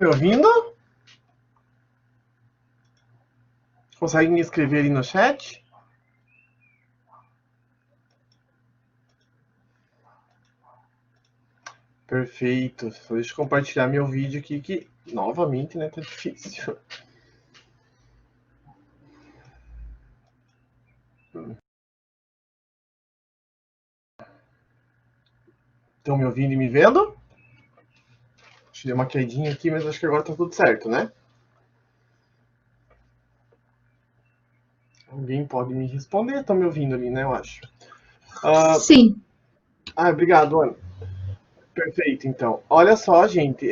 Me ouvindo? Consegue me escrever aí no chat? Perfeito. Só deixa eu compartilhar meu vídeo aqui, que novamente, né, tá difícil. Estão me ouvindo e me vendo? Deixa eu dar uma quedinha aqui, mas acho que agora tá tudo certo, né? Alguém pode me responder? Estão me ouvindo ali, né, eu acho. Sim. Obrigado, Ana. Perfeito, então. Olha só, gente,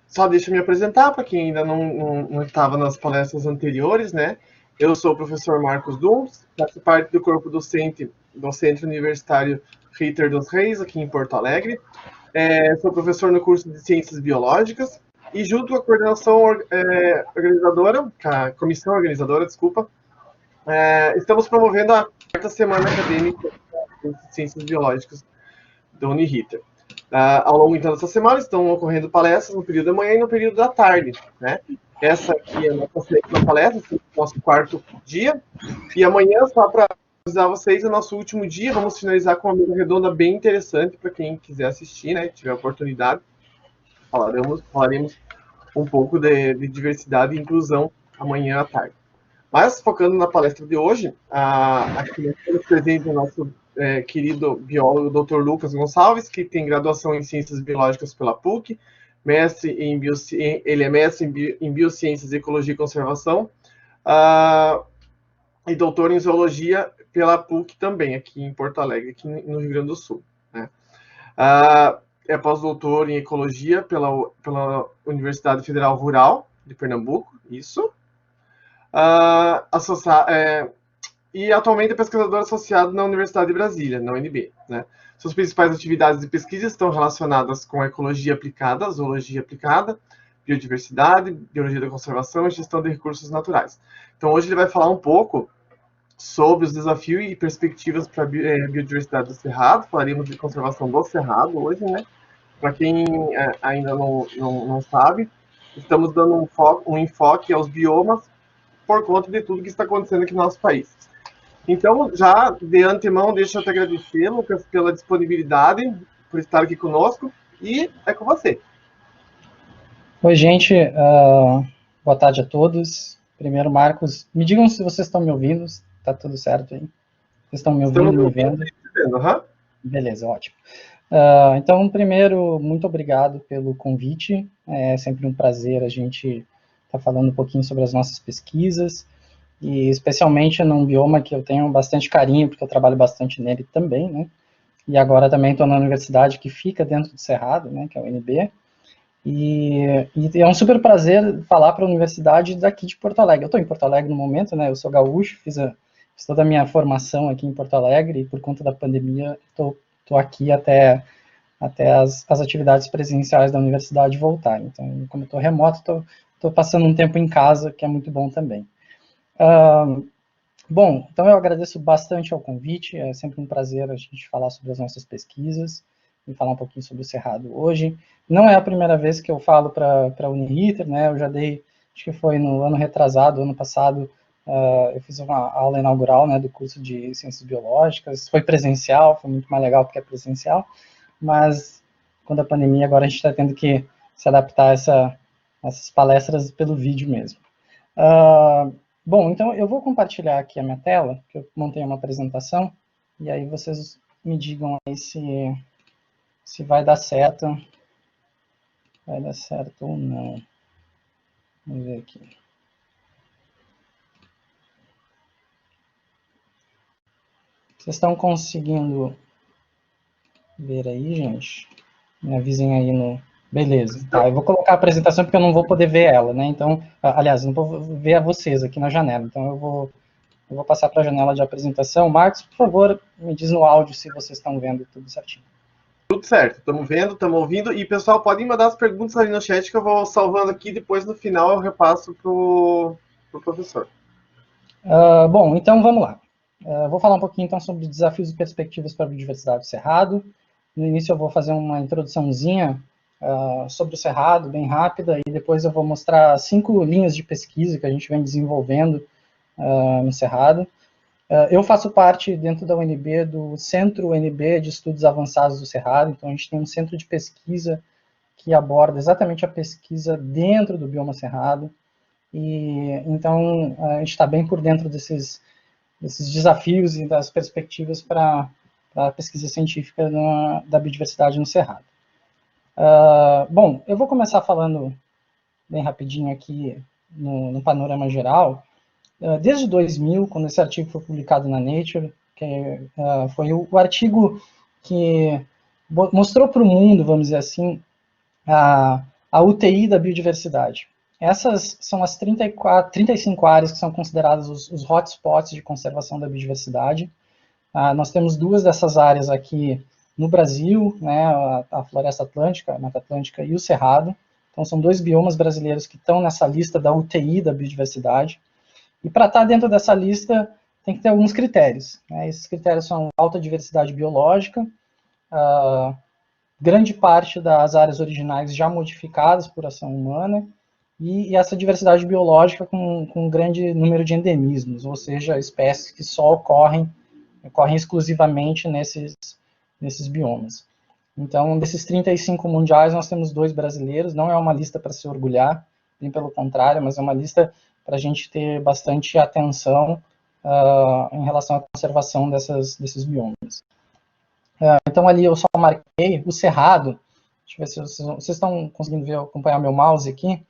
só deixa eu me apresentar para quem ainda não estava nas palestras anteriores, né? Eu sou o professor Marcos Duns, faço parte do corpo docente do Centro Universitário Ritter dos Reis, aqui em Porto Alegre. Sou professor no curso de Ciências Biológicas e junto com a coordenação organizadora, a comissão organizadora, desculpa, estamos promovendo a quarta semana acadêmica de Ciências Biológicas da Uniriter. Ao longo então dessa semana estão ocorrendo palestras no período da manhã e no período da tarde, né? Essa aqui é a nossa sétima palestra, nosso quarto dia, e amanhã, só para avisar vocês, é o nosso último dia, vamos finalizar com uma mesa redonda bem interessante para quem quiser assistir, né, tiver oportunidade. Falaremos um pouco de diversidade e inclusão amanhã à tarde. Mas, focando na palestra de hoje, aqui nós presente o nosso querido biólogo Dr. Lucas Gonçalves, que tem graduação em Ciências Biológicas pela PUC, ele é mestre em Biociências, Ecologia e Conservação, e doutor em Zoologia pela PUC também, aqui em Porto Alegre, aqui no Rio Grande do Sul. Né? É pós-doutor em Ecologia pela Universidade Federal Rural de Pernambuco, isso. E atualmente é pesquisador associado na Universidade de Brasília, na UNB. Né? Suas principais atividades de pesquisa estão relacionadas com a ecologia aplicada, zoologia aplicada, biodiversidade, biologia da conservação e gestão de recursos naturais. Então, hoje ele vai falar um pouco sobre os desafios e perspectivas para a biodiversidade do Cerrado. Falaremos de conservação do Cerrado hoje, né? Para quem ainda não sabe, estamos dando um enfoque aos biomas por conta de tudo que está acontecendo aqui no nosso país. Então, já de antemão, deixa eu te agradecer, Lucas, pela disponibilidade, por estar aqui conosco, e é com você. Oi, gente, boa tarde a todos. Primeiro, Marcos, me digam se vocês estão me ouvindo, está tudo certo aí? Vocês estão me ouvindo e me vendo? Uhum. Beleza, ótimo. Então, primeiro, muito obrigado pelo convite, é sempre um prazer a gente estar falando um pouquinho sobre as nossas pesquisas, e especialmente num bioma que eu tenho bastante carinho, porque eu trabalho bastante nele também, né? E agora também estou na universidade que fica dentro do Cerrado, né, que é a UNB, e é um super prazer falar para a universidade daqui de Porto Alegre. Eu estou em Porto Alegre no momento, né, eu sou gaúcho, fiz toda a minha formação aqui em Porto Alegre, e por conta da pandemia estou aqui até as atividades presenciais da universidade voltarem. Então, como eu estou remoto, estou passando um tempo em casa, que é muito bom também. Bom, então eu agradeço bastante ao convite, é sempre um prazer a gente falar sobre as nossas pesquisas e falar um pouquinho sobre o Cerrado hoje. Não é a primeira vez que eu falo para a Uniriter, né, eu já dei, acho que foi no ano retrasado, ano passado, eu fiz uma aula inaugural, né, do curso de Ciências Biológicas, foi presencial, foi muito mais legal porque é presencial, mas quando a pandemia, agora a gente está tendo que se adaptar a essas palestras pelo vídeo mesmo. Bom, então eu vou compartilhar aqui a minha tela, que eu montei uma apresentação, e aí vocês me digam aí se vai dar certo. Vai dar certo ou não. Vamos ver aqui. Vocês estão conseguindo ver aí, gente? Me avisem aí no... Beleza, tá, eu vou colocar a apresentação porque eu não vou poder ver ela, né? Então, aliás, eu não vou ver a vocês aqui na janela, então eu vou passar para a janela de apresentação. Marcos, por favor, me diz no áudio se vocês estão vendo tudo certinho. Tudo certo, estamos vendo, estamos ouvindo, e pessoal, podem mandar as perguntas ali no chat que eu vou salvando aqui, depois no final eu repasso pro professor. Bom, então vamos lá. Vou falar um pouquinho então sobre desafios e perspectivas para a biodiversidade do Cerrado. No início eu vou fazer uma introduçãozinha sobre o Cerrado, bem rápida, e depois eu vou mostrar 5 linhas de pesquisa que a gente vem desenvolvendo no Cerrado. Eu faço parte, dentro da UNB, do Centro UNB de Estudos Avançados do Cerrado, então a gente tem um centro de pesquisa que aborda exatamente a pesquisa dentro do bioma Cerrado, e então a gente está bem por dentro desses desafios e das perspectivas para a pesquisa científica da biodiversidade no Cerrado. Bom, eu vou começar falando bem rapidinho aqui no panorama geral. Desde 2000, quando esse artigo foi publicado na Nature, que foi o artigo que mostrou para o mundo, vamos dizer assim, a UTI da biodiversidade. Essas são as 35 áreas que são consideradas os hotspots de conservação da biodiversidade. Nós temos 2 dessas áreas aqui no Brasil, né, a Floresta Atlântica, a Mata Atlântica e o Cerrado. Então, são 2 biomas brasileiros que estão nessa lista da UTI da biodiversidade. E para estar dentro dessa lista, tem que ter alguns critérios, né? Esses critérios são alta diversidade biológica, grande parte das áreas originais já modificadas por ação humana, e essa diversidade biológica com um grande número de endemismos, ou seja, espécies que só ocorrem exclusivamente nesses biomas. Então, desses 35 mundiais, nós temos 2 brasileiros, não é uma lista para se orgulhar, nem pelo contrário, mas é uma lista para a gente ter bastante atenção em relação à conservação desses biomas. Então, ali eu só marquei o Cerrado, deixa eu ver se vocês estão conseguindo acompanhar meu mouse aqui.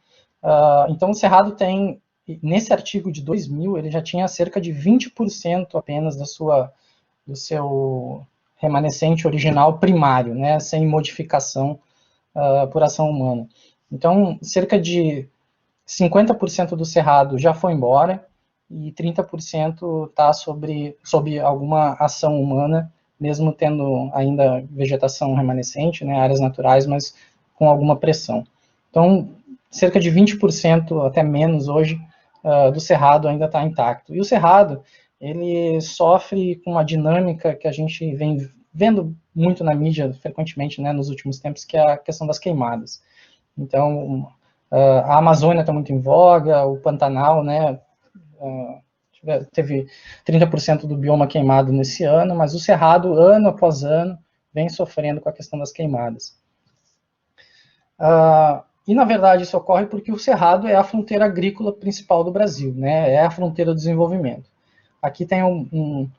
Então, o Cerrado tem, nesse artigo de 2000, ele já tinha cerca de 20% apenas do seu remanescente original primário, né, sem modificação por ação humana. Então, cerca de 50% do Cerrado já foi embora e 30% está sob alguma ação humana, mesmo tendo ainda vegetação remanescente, né, áreas naturais, mas com alguma pressão. Então, cerca de 20%, até menos hoje, do Cerrado ainda está intacto. E o Cerrado, ele sofre com uma dinâmica que a gente vem vendo muito na mídia, frequentemente, né, nos últimos tempos, que é a questão das queimadas. Então, a Amazônia está muito em voga, o Pantanal, né, teve 30% do bioma queimado nesse ano, mas o Cerrado, ano após ano, vem sofrendo com a questão das queimadas. E, na verdade, isso ocorre porque o Cerrado é a fronteira agrícola principal do Brasil, né, é a fronteira do desenvolvimento. Aqui tem um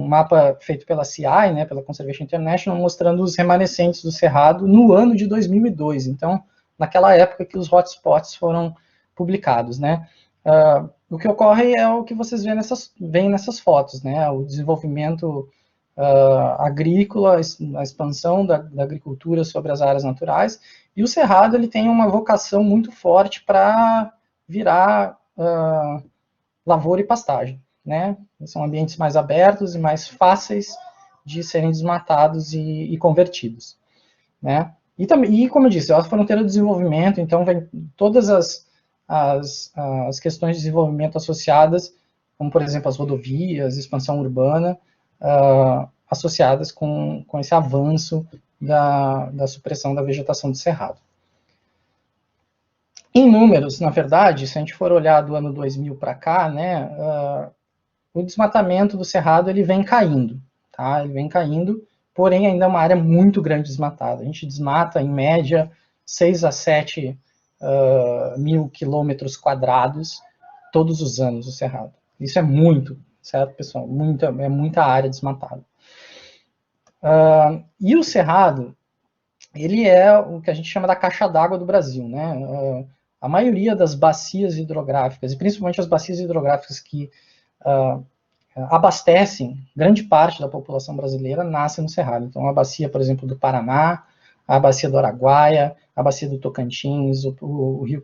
mapa feito pela CI, né, pela Conservation International, mostrando os remanescentes do Cerrado no ano de 2002. Então, naquela época que os hotspots foram publicados, né. O que ocorre é o que vocês veem nessas fotos, né, o desenvolvimento agrícola, a expansão da agricultura sobre as áreas naturais, e o Cerrado ele tem uma vocação muito forte para virar lavoura e pastagem, né? São ambientes mais abertos e mais fáceis de serem desmatados e convertidos, né? E como eu disse, é a fronteira do desenvolvimento, então vem todas as questões de desenvolvimento associadas, como por exemplo as rodovias, expansão urbana, associadas com esse avanço da supressão da vegetação do Cerrado. Em números, na verdade, se a gente for olhar do ano 2000 para cá, né, o desmatamento do Cerrado ele vem caindo, tá? Ele vem caindo, porém ainda é uma área muito grande desmatada. A gente desmata, em média, 6 a 7 mil quilômetros quadrados todos os anos o Cerrado. Isso é muito, certo, pessoal? É muita área desmatada. E o Cerrado, ele é o que a gente chama da caixa d'água do Brasil, né? A maioria das bacias hidrográficas, e principalmente as bacias hidrográficas que abastecem grande parte da população brasileira, nasce no Cerrado. Então, a bacia, por exemplo, do Paraná, a bacia do Araguaia, a bacia do Tocantins, o Rio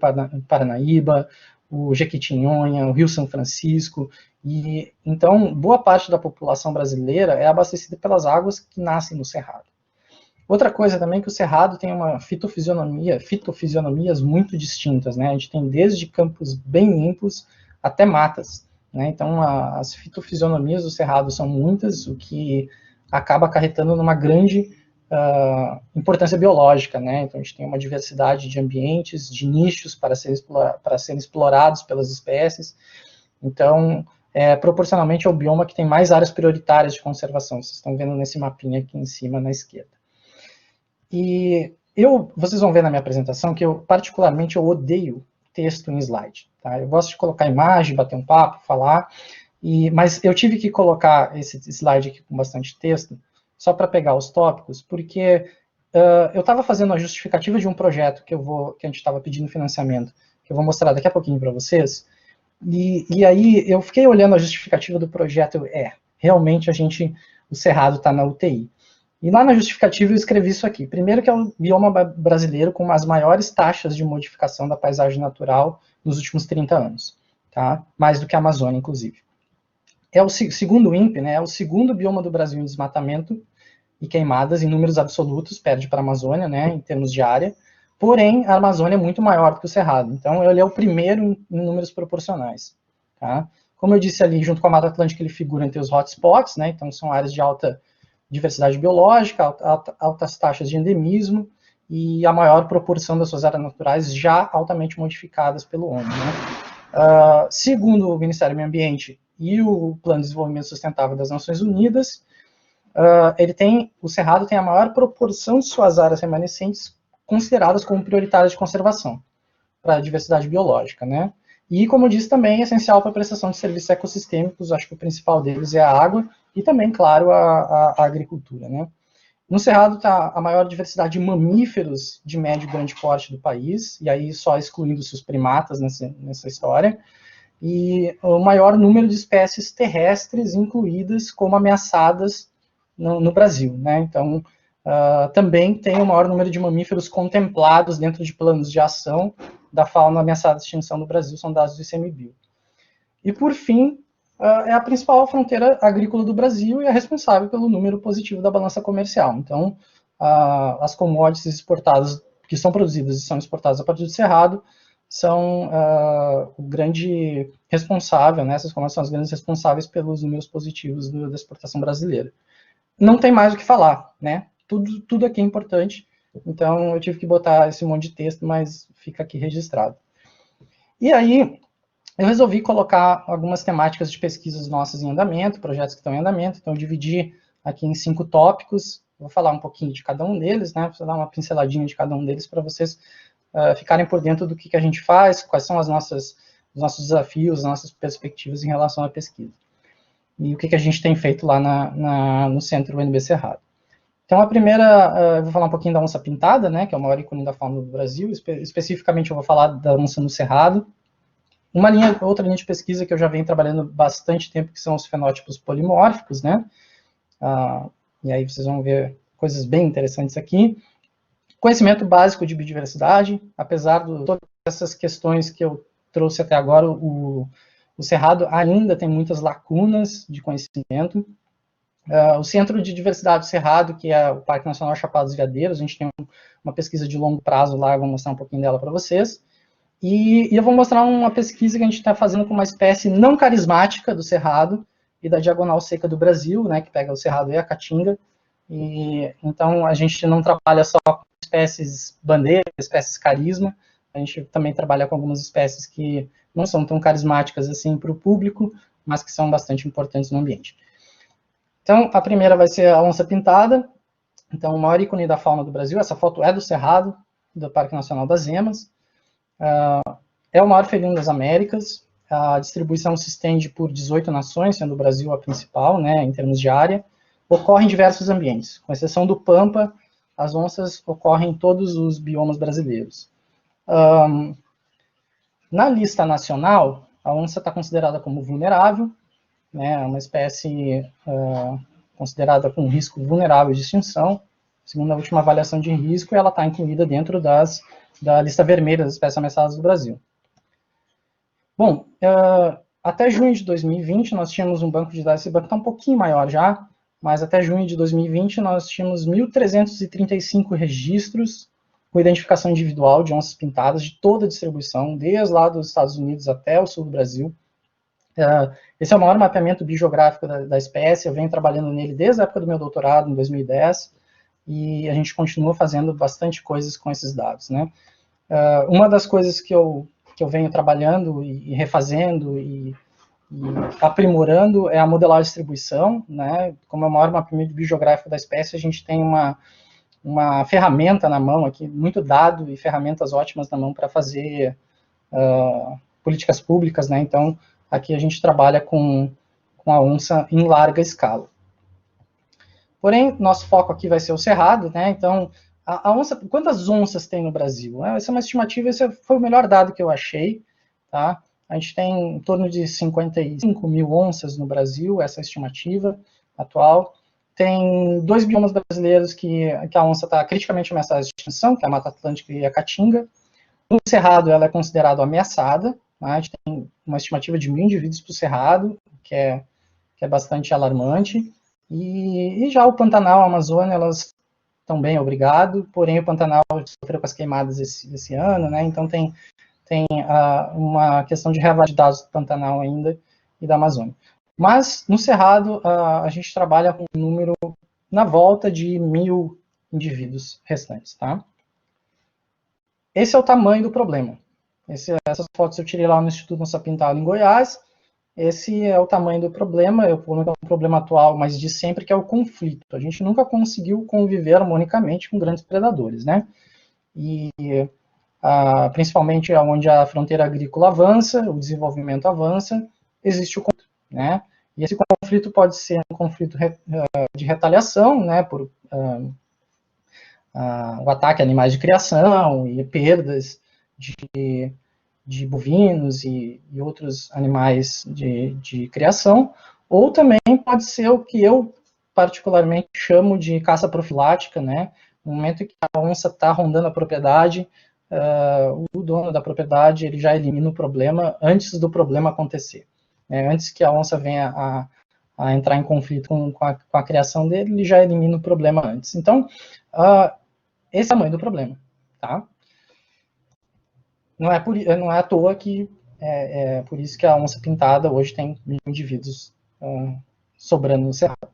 Paranaíba, o Jequitinhonha, o Rio São Francisco. E então, boa parte da população brasileira é abastecida pelas águas que nascem no Cerrado. Outra coisa também é que o Cerrado tem uma fitofisionomias muito distintas, né? A gente tem desde campos bem limpos até matas, né? Então, as fitofisionomias do Cerrado são muitas, o que acaba acarretando numa grande importância biológica, né? Então a gente tem uma diversidade de ambientes, de nichos para serem explorados pelas espécies. Então, proporcionalmente é o bioma que tem mais áreas prioritárias de conservação. Vocês estão vendo nesse mapinha aqui em cima, na esquerda. E vocês vão ver na minha apresentação que particularmente, eu odeio texto em slide. Tá? Eu gosto de colocar imagem, bater um papo, falar, mas eu tive que colocar esse slide aqui com bastante texto, só para pegar os tópicos, porque eu estava fazendo a justificativa de um projeto que a gente estava pedindo financiamento, que eu vou mostrar daqui a pouquinho para vocês, e aí eu fiquei olhando a justificativa do projeto, realmente o Cerrado está na UTI. E lá na justificativa eu escrevi isso aqui. Primeiro que é o bioma brasileiro com as maiores taxas de modificação da paisagem natural nos últimos 30 anos. Tá? Mais do que a Amazônia, inclusive. Segundo o INPE, né, é o segundo bioma do Brasil em desmatamento e queimadas em números absolutos, perde para a Amazônia, né, em termos de área. Porém, a Amazônia é muito maior do que o Cerrado. Então, ele é o primeiro em números proporcionais. Tá? Como eu disse ali, junto com a Mata Atlântica, ele figura entre os hotspots, né, então são áreas de alta diversidade biológica, altas taxas de endemismo e a maior proporção das suas áreas naturais já altamente modificadas pelo homem. Né? Segundo o Ministério do Meio Ambiente e o Plano de Desenvolvimento Sustentável das Nações Unidas, o Cerrado tem a maior proporção de suas áreas remanescentes consideradas como prioritárias de conservação para a diversidade biológica. Né? E, como eu disse, também é essencial para a prestação de serviços ecossistêmicos, acho que o principal deles é a água, e também, claro, a agricultura. Né? No Cerrado está a maior diversidade de mamíferos de médio e grande porte do país, e aí só excluindo-se os primatas nessa história, e o maior número de espécies terrestres incluídas como ameaçadas no Brasil. Né? Então, também tem o maior número de mamíferos contemplados dentro de planos de ação da fauna ameaçada de extinção no Brasil, são dados do ICMBio. E, por fim, é a principal fronteira agrícola do Brasil e é responsável pelo número positivo da balança comercial. Então, as commodities exportadas, que são produzidas e são exportadas a partir do Cerrado, são o grande responsável, né, essas commodities são as grandes responsáveis pelos números positivos da exportação brasileira. Não tem mais o que falar, né? Tudo aqui é importante, então eu tive que botar esse monte de texto, mas fica aqui registrado. E aí, eu resolvi colocar algumas temáticas de pesquisas nossas em andamento, projetos que estão em andamento, então eu dividi aqui em 5 tópicos, vou falar um pouquinho de cada um deles, né, vou dar uma pinceladinha de cada um deles para vocês ficarem por dentro do que a gente faz, quais são os nossos desafios, as nossas perspectivas em relação à pesquisa. E o que a gente tem feito lá no Centro UNB Cerrado. Então, a primeira, eu vou falar um pouquinho da onça pintada, né, que é o maior ícone da fauna do Brasil, especificamente eu vou falar da onça no Cerrado. Outra linha de pesquisa que eu já venho trabalhando bastante tempo, que são os fenótipos polimórficos, né? E aí vocês vão ver coisas bem interessantes aqui. Conhecimento básico de biodiversidade, apesar de todas essas questões que eu trouxe até agora, o Cerrado ainda tem muitas lacunas de conhecimento. O Centro de Diversidade do Cerrado, que é o Parque Nacional Chapada dos Veadeiros, a gente tem uma pesquisa de longo prazo lá, eu vou mostrar um pouquinho dela para vocês. E eu vou mostrar uma pesquisa que a gente está fazendo com uma espécie não carismática do Cerrado e da Diagonal Seca do Brasil, né, que pega o Cerrado e a Caatinga. E, então, a gente não trabalha só com espécies bandeira, espécies carisma, a gente também trabalha com algumas espécies que não são tão carismáticas assim para o público, mas que são bastante importantes no ambiente. Então, a primeira vai ser a onça pintada. Então, o maior ícone da fauna do Brasil, essa foto é do Cerrado, do Parque Nacional das Emas. É o maior felino das Américas, a distribuição se estende por 18 nações, sendo o Brasil a principal, né, em termos de área, ocorre em diversos ambientes, com exceção do Pampa, as onças ocorrem em todos os biomas brasileiros. Na lista nacional, a onça está considerada como vulnerável, né, é uma espécie considerada com risco vulnerável de extinção, segundo a última avaliação de risco, e ela está incluída dentro da lista vermelha das espécies ameaçadas do Brasil. Bom, até junho de 2020 nós tínhamos um banco de dados, esse banco está um pouquinho maior já, mas até junho de 2020 nós tínhamos 1.335 registros com identificação individual de onças pintadas de toda a distribuição, desde lá dos Estados Unidos até o sul do Brasil. Esse é o maior mapeamento biogeográfico da espécie, eu venho trabalhando nele desde a época do meu doutorado, em 2010, e a gente continua fazendo bastante coisas com esses dados, né? Uma das coisas que eu venho trabalhando e refazendo e aprimorando é a modelagem de distribuição, né? Como é o maior mapeamento biogeográfico da espécie, a gente tem uma ferramenta na mão aqui, muito dado e ferramentas ótimas na mão para fazer políticas públicas, né? Então, aqui a gente trabalha com a onça em larga escala. Porém, nosso foco aqui vai ser o cerrado, né? Então, a onça, quantas onças tem no Brasil? Essa é uma estimativa, esse foi o melhor dado que eu achei, tá? A gente tem em torno de 55 mil onças no Brasil, essa é a estimativa atual. Tem 2 biomas brasileiros que a onça está criticamente ameaçada de extinção, que é a Mata Atlântica e a Caatinga. No Cerrado, ela é considerada ameaçada, né? A gente tem uma estimativa de 1.000 indivíduos para o Cerrado, que é bastante alarmante. E já o Pantanal, a Amazônia, elas estão bem, obrigado, porém o Pantanal sofreu com as queimadas esse ano, né? Então tem uma questão de reavaliar de dados do Pantanal ainda e da Amazônia. Mas no Cerrado a gente trabalha com um número na volta de 1.000 indivíduos restantes, tá? Esse é o tamanho do problema. Essas fotos eu tirei lá no Instituto Onça Pintada em Goiás. Esse é o tamanho do problema, é um problema atual, mas de sempre, que é o conflito. A gente nunca conseguiu conviver harmonicamente com grandes predadores, né? E principalmente onde a fronteira agrícola avança, o desenvolvimento avança, existe o conflito, né? E esse conflito pode ser um conflito de retaliação, né? Por o ataque a animais de criação e perdas de bovinos e outros animais de criação, ou também pode ser o que eu particularmente chamo de caça profilática, né? No momento em que a onça está rondando a propriedade, o dono da propriedade ele já elimina o problema antes do problema acontecer. Antes que a onça venha a entrar em conflito com a criação dele, ele já elimina o problema antes. Então, esse é o tamanho do problema, tá? Não é à toa que por isso que a onça pintada hoje tem 1.000 indivíduos sobrando no cerrado.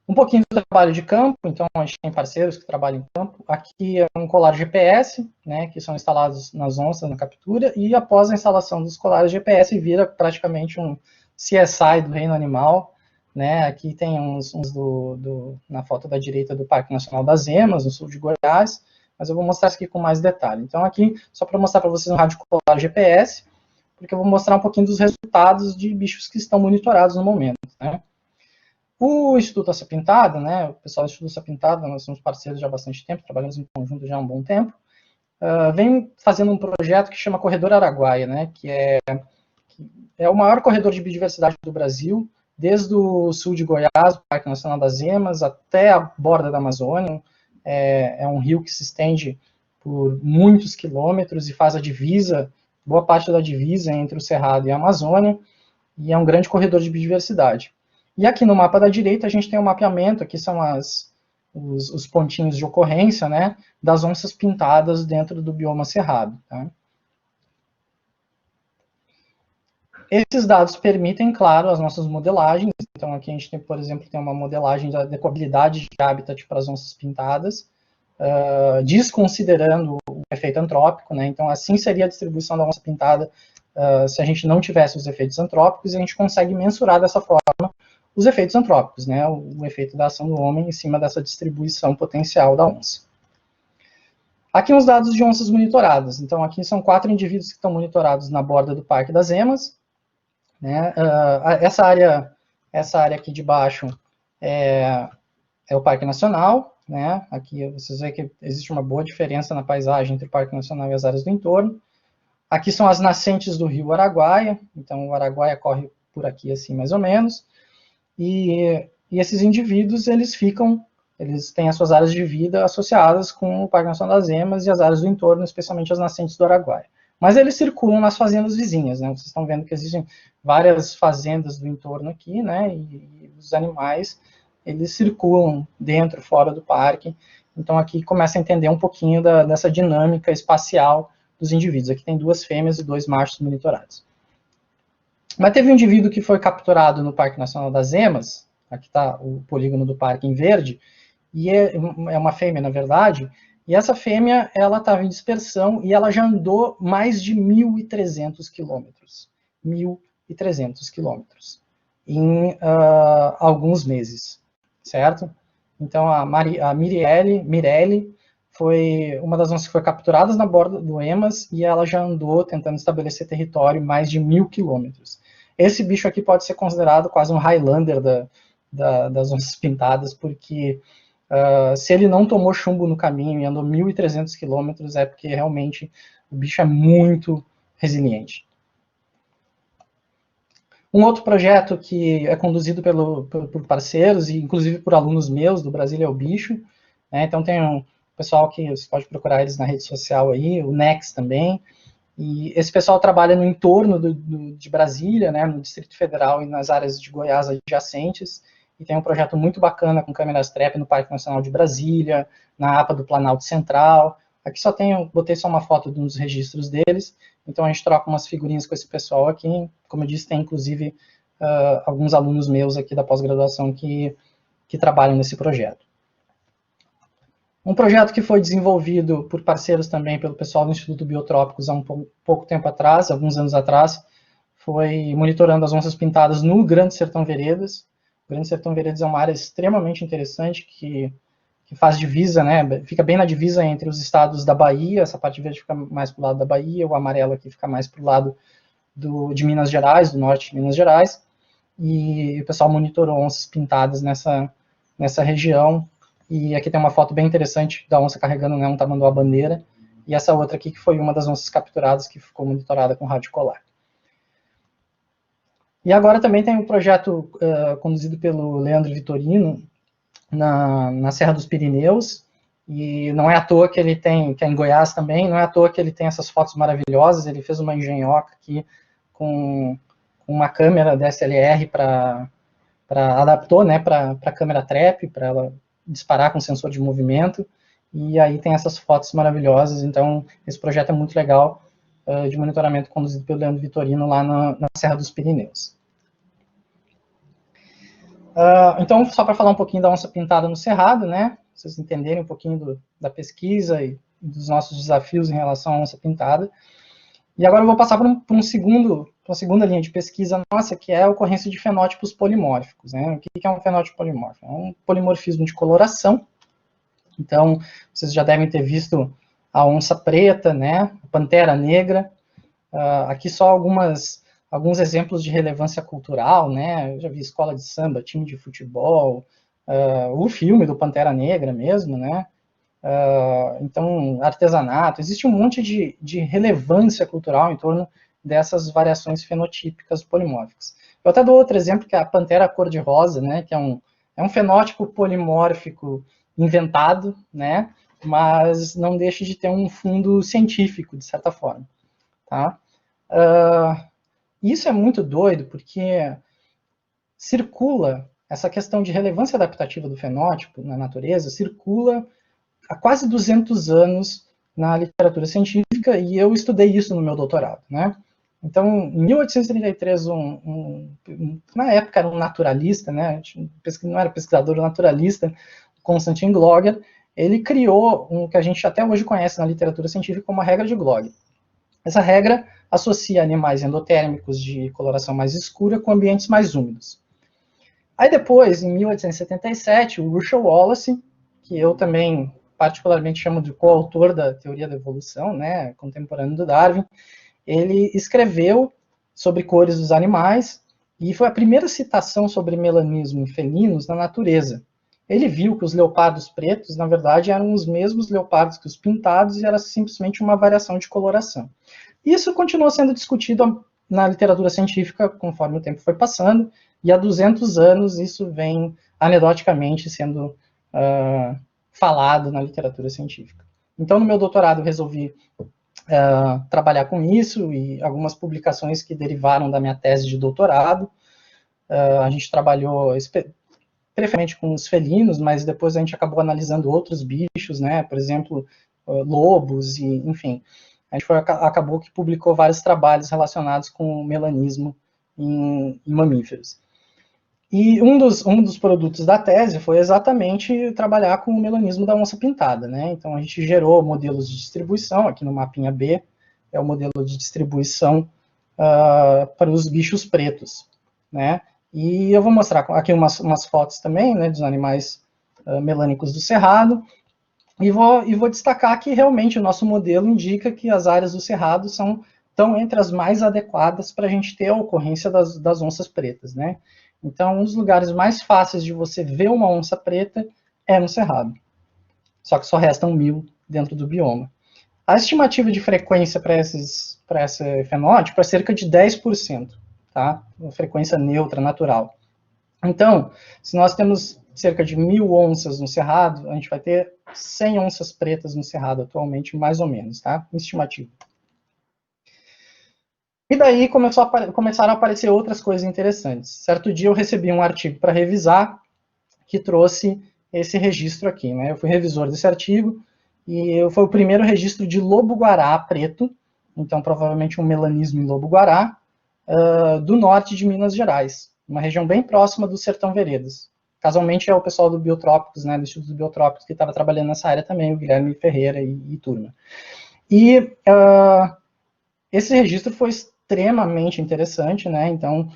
Um pouquinho do trabalho de campo, então a gente tem parceiros que trabalham em campo. Aqui é um colar GPS, né, que são instalados nas onças na captura, e após a instalação dos colares GPS vira praticamente um CSI do reino animal, né? Aqui tem uns na foto da direita do Parque Nacional das Emas, no sul de Goiás, mas eu vou mostrar isso aqui com mais detalhe. Então aqui, só para mostrar para vocês um rádio colar GPS, porque eu vou mostrar um pouquinho dos resultados de bichos que estão monitorados no momento, né? O Instituto Onça Pintada, né, o pessoal do Instituto Onça Pintada, nós somos parceiros já há bastante tempo, trabalhamos em conjunto já há um bom tempo, vem fazendo um projeto que chama Corredor Araguaia, né, que é o maior corredor de biodiversidade do Brasil, desde o sul de Goiás, o Parque Nacional das Emas, até a borda da Amazônia. É um rio que se estende por muitos quilômetros e faz a divisa, boa parte da divisa entre o Cerrado e a Amazônia, e é um grande corredor de biodiversidade. E aqui no mapa da direita a gente tem um mapeamento, aqui são os pontinhos de ocorrência, né, das onças pintadas dentro do bioma cerrado. Tá? Esses dados permitem, claro, as nossas modelagens. Então aqui a gente tem, por exemplo, uma modelagem da adequabilidade de habitat para as onças pintadas, desconsiderando o efeito antrópico, né? Então assim seria a distribuição da onça pintada se a gente não tivesse os efeitos antrópicos, e a gente consegue mensurar dessa forma os efeitos antrópicos, né? O efeito da ação do homem em cima dessa distribuição potencial da onça. Aqui os dados de onças monitoradas. Então aqui são 4 indivíduos que estão monitorados na borda do Parque das Emas, né? Essa área aqui de baixo é o Parque Nacional, né? Aqui vocês veem que existe uma boa diferença na paisagem entre o Parque Nacional e as áreas do entorno. Aqui são as nascentes do rio Araguaia, então o Araguaia corre por aqui assim mais ou menos, e esses indivíduos eles têm as suas áreas de vida associadas com o Parque Nacional das Emas e as áreas do entorno, especialmente as nascentes do Araguaia. Mas eles circulam nas fazendas vizinhas, né? Vocês estão vendo que existem várias fazendas do entorno aqui, né? E os animais, eles circulam dentro, fora do parque. Então aqui começa a entender um pouquinho dessa dinâmica espacial dos indivíduos. Aqui tem 2 fêmeas e 2 machos monitorados. Mas teve um indivíduo que foi capturado no Parque Nacional das Emas, aqui está o polígono do parque em verde, e é uma fêmea, na verdade, e essa fêmea, ela estava em dispersão e ela já andou mais de 1.300 quilômetros. 1.300 quilômetros em alguns meses, certo? Então, a Mirelle foi uma das onças que foi capturadas na borda do Emas e ela já andou tentando estabelecer território mais de 1.000 quilômetros. Esse bicho aqui pode ser considerado quase um Highlander das onças pintadas, porque se ele não tomou chumbo no caminho e andou 1.300 quilômetros, é porque realmente o bicho é muito resiliente. Um outro projeto que é conduzido por parceiros, e inclusive por alunos meus do Brasília é o Bicho, né? Então tem um pessoal que você pode procurar eles na rede social aí, o Nex também, e esse pessoal trabalha no entorno de Brasília, né, no Distrito Federal e nas áreas de Goiás adjacentes, e tem um projeto muito bacana com câmeras trap no Parque Nacional de Brasília, na APA do Planalto Central. Aqui botei só uma foto de um dos registros deles, então a gente troca umas figurinhas com esse pessoal aqui. Como eu disse, tem inclusive alguns alunos meus aqui da pós-graduação que trabalham nesse projeto. Um projeto que foi desenvolvido por parceiros também, pelo pessoal do Instituto Biotrópicos há pouco tempo atrás, alguns anos atrás, foi monitorando as onças pintadas no Grande Sertão Veredas. O Grande Sertão Veredas é uma área extremamente interessante que faz divisa, né? Fica bem na divisa entre os estados da Bahia, essa parte verde fica mais para o lado da Bahia, o amarelo aqui fica mais para o lado de Minas Gerais, do norte de Minas Gerais, e o pessoal monitorou onças pintadas nessa região. E aqui tem uma foto bem interessante da onça carregando, né, um tamanduá-bandeira, e essa outra aqui que foi uma das onças capturadas que ficou monitorada com rádio colar. E agora também tem um projeto conduzido pelo Leandro Vitorino na Serra dos Pirineus, e não é à toa que ele tem, que é em Goiás também, não é à toa que ele tem essas fotos maravilhosas. Ele fez uma engenhoca aqui com uma câmera DSLR adaptou, né, para a câmera trap, para ela disparar com sensor de movimento, e aí tem essas fotos maravilhosas. Então esse projeto é muito legal, de monitoramento conduzido pelo Leandro Vitorino lá na Serra dos Pirineus. Então, só para falar um pouquinho da onça pintada no Cerrado, né, vocês entenderem um pouquinho da pesquisa e dos nossos desafios em relação à onça pintada. E agora eu vou passar para uma segunda linha de pesquisa nossa, que é a ocorrência de fenótipos polimórficos, né? O que é um fenótipo polimórfico? É um polimorfismo de coloração. Então, vocês já devem ter visto a onça preta, né, a pantera negra. Aqui só alguns exemplos de relevância cultural, né? Eu já vi escola de samba, time de futebol, o filme do Pantera Negra mesmo, né? Então, artesanato, existe um monte de relevância cultural em torno dessas variações fenotípicas polimórficas. Eu até dou outro exemplo, que é a pantera cor-de-rosa, né? Que é um fenótipo polimórfico inventado, né? Mas não deixa de ter um fundo científico, de certa forma, tá? Isso é muito doido, porque circula essa questão de relevância adaptativa do fenótipo na natureza, circula há quase 200 anos na literatura científica, e eu estudei isso no meu doutorado, né? Então, em 1833, na época era um naturalista, né? Não era pesquisador, era naturalista, Konstantin Glogger, ele criou o que a gente até hoje conhece na literatura científica como a regra de Glogger. Essa regra associa animais endotérmicos de coloração mais escura com ambientes mais úmidos. Aí depois, em 1877, o Russell Wallace, que eu também particularmente chamo de coautor da teoria da evolução, né, contemporâneo do Darwin, ele escreveu sobre cores dos animais, e foi a primeira citação sobre melanismo em felinos na natureza. Ele viu que os leopardos pretos, na verdade, eram os mesmos leopardos que os pintados, e era simplesmente uma variação de coloração. Isso continuou sendo discutido na literatura científica conforme o tempo foi passando, e há 200 anos isso vem anedoticamente sendo falado na literatura científica. Então, no meu doutorado, eu resolvi trabalhar com isso, e algumas publicações que derivaram da minha tese de doutorado. A gente trabalhou preferentemente com os felinos, mas depois a gente acabou analisando outros bichos, né? Por exemplo, lobos, e enfim. A gente acabou que publicou vários trabalhos relacionados com o melanismo em mamíferos. E um dos produtos da tese foi exatamente trabalhar com o melanismo da onça pintada, né? Então a gente gerou modelos de distribuição, aqui no mapinha B é o modelo de distribuição para os bichos pretos, né? E eu vou mostrar aqui umas fotos também, né, dos animais melânicos do cerrado, e vou destacar que realmente o nosso modelo indica que as áreas do cerrado estão entre as mais adequadas para a gente ter a ocorrência das onças pretas, né? Então, um dos lugares mais fáceis de você ver uma onça preta é no cerrado. Só que só restam 1000 dentro do bioma. A estimativa de frequência para esse fenótipo é cerca de 10%, tá? Uma frequência neutra, natural. Então, se nós temos cerca de 1000 onças no cerrado, a gente vai ter 100 onças pretas no cerrado atualmente, mais ou menos, tá? Estimativa. E daí começaram a aparecer outras coisas interessantes. Certo dia eu recebi um artigo para revisar que trouxe esse registro aqui, né? Eu fui revisor desse artigo e foi o primeiro registro de lobo-guará preto, então provavelmente um melanismo em lobo-guará, do norte de Minas Gerais, uma região bem próxima do Sertão Veredas. Casualmente é o pessoal do Biotrópicos, né, do Instituto Biotrópicos, que estava trabalhando nessa área também, o Guilherme Ferreira e turma. E esse registro foi extremamente interessante, né? Então,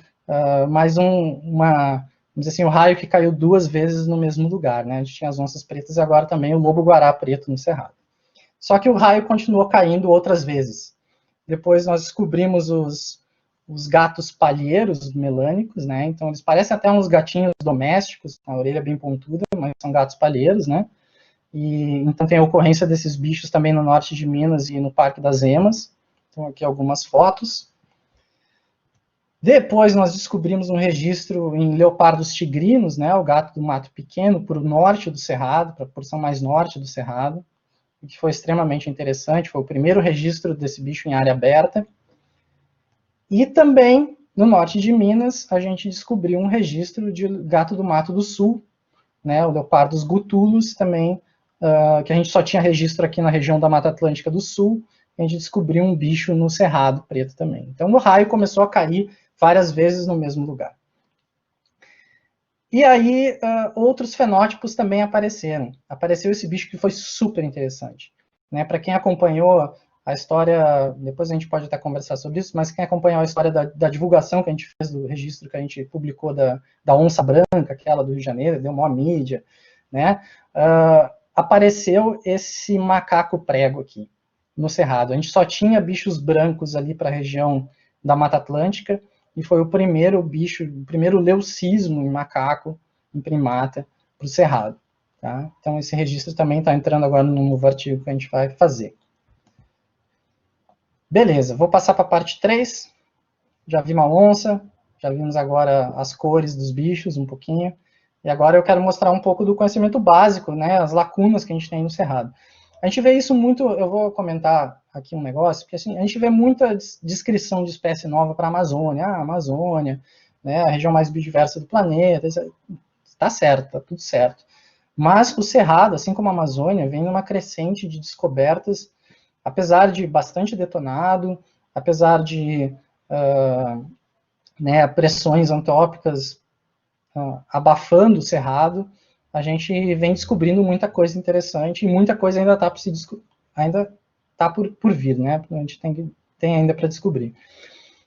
mais vamos dizer assim, o raio que caiu 2 vezes no mesmo lugar, né? A gente tinha as onças pretas e agora também o lobo-guará preto no cerrado. Só que o raio continuou caindo outras vezes. Depois nós descobrimos os gatos palheiros melânicos, né? Então eles parecem até uns gatinhos domésticos, com a orelha bem pontuda, mas são gatos palheiros, né? E então tem a ocorrência desses bichos também no norte de Minas e no Parque das Emas. Então aqui algumas fotos. Depois nós descobrimos um registro em leopardos tigrinos, né, o gato do mato pequeno, para o norte do cerrado, para a porção mais norte do cerrado, que foi extremamente interessante, foi o primeiro registro desse bicho em área aberta. E também, no norte de Minas, a gente descobriu um registro de gato do mato do sul, né, o leopardos gutulus também, que a gente só tinha registro aqui na região da Mata Atlântica do Sul, a gente descobriu um bicho no cerrado preto também. Então o raio começou a cair várias vezes no mesmo lugar. E aí, outros fenótipos também apareceram. Apareceu esse bicho que foi super interessante. Né? Para quem acompanhou a história, depois a gente pode até conversar sobre isso, mas quem acompanhou a história da divulgação que a gente fez, do registro que a gente publicou da onça branca, aquela do Rio de Janeiro, deu maior mídia, né? Apareceu esse macaco prego aqui, no cerrado. A gente só tinha bichos brancos ali para a região da Mata Atlântica, e foi o primeiro bicho, o primeiro leucismo em macaco, em primata, para o cerrado. Tá? Então esse registro também está entrando agora no novo artigo que a gente vai fazer. Beleza, vou passar para a parte 3. Já vi uma onça, já vimos agora as cores dos bichos um pouquinho, e agora eu quero mostrar um pouco do conhecimento básico, né, as lacunas que a gente tem no cerrado. A gente vê isso muito, eu vou comentar aqui um negócio, porque assim, a gente vê muita descrição de espécie nova para a Amazônia, Amazônia, né, a região mais biodiversa do planeta, está certo, está tudo certo. Mas o cerrado, assim como a Amazônia, vem numa crescente de descobertas, apesar de bastante detonado, apesar de né, pressões antrópicas abafando o cerrado, a gente vem descobrindo muita coisa interessante e muita coisa ainda está por vir, né? A gente tem ainda para descobrir.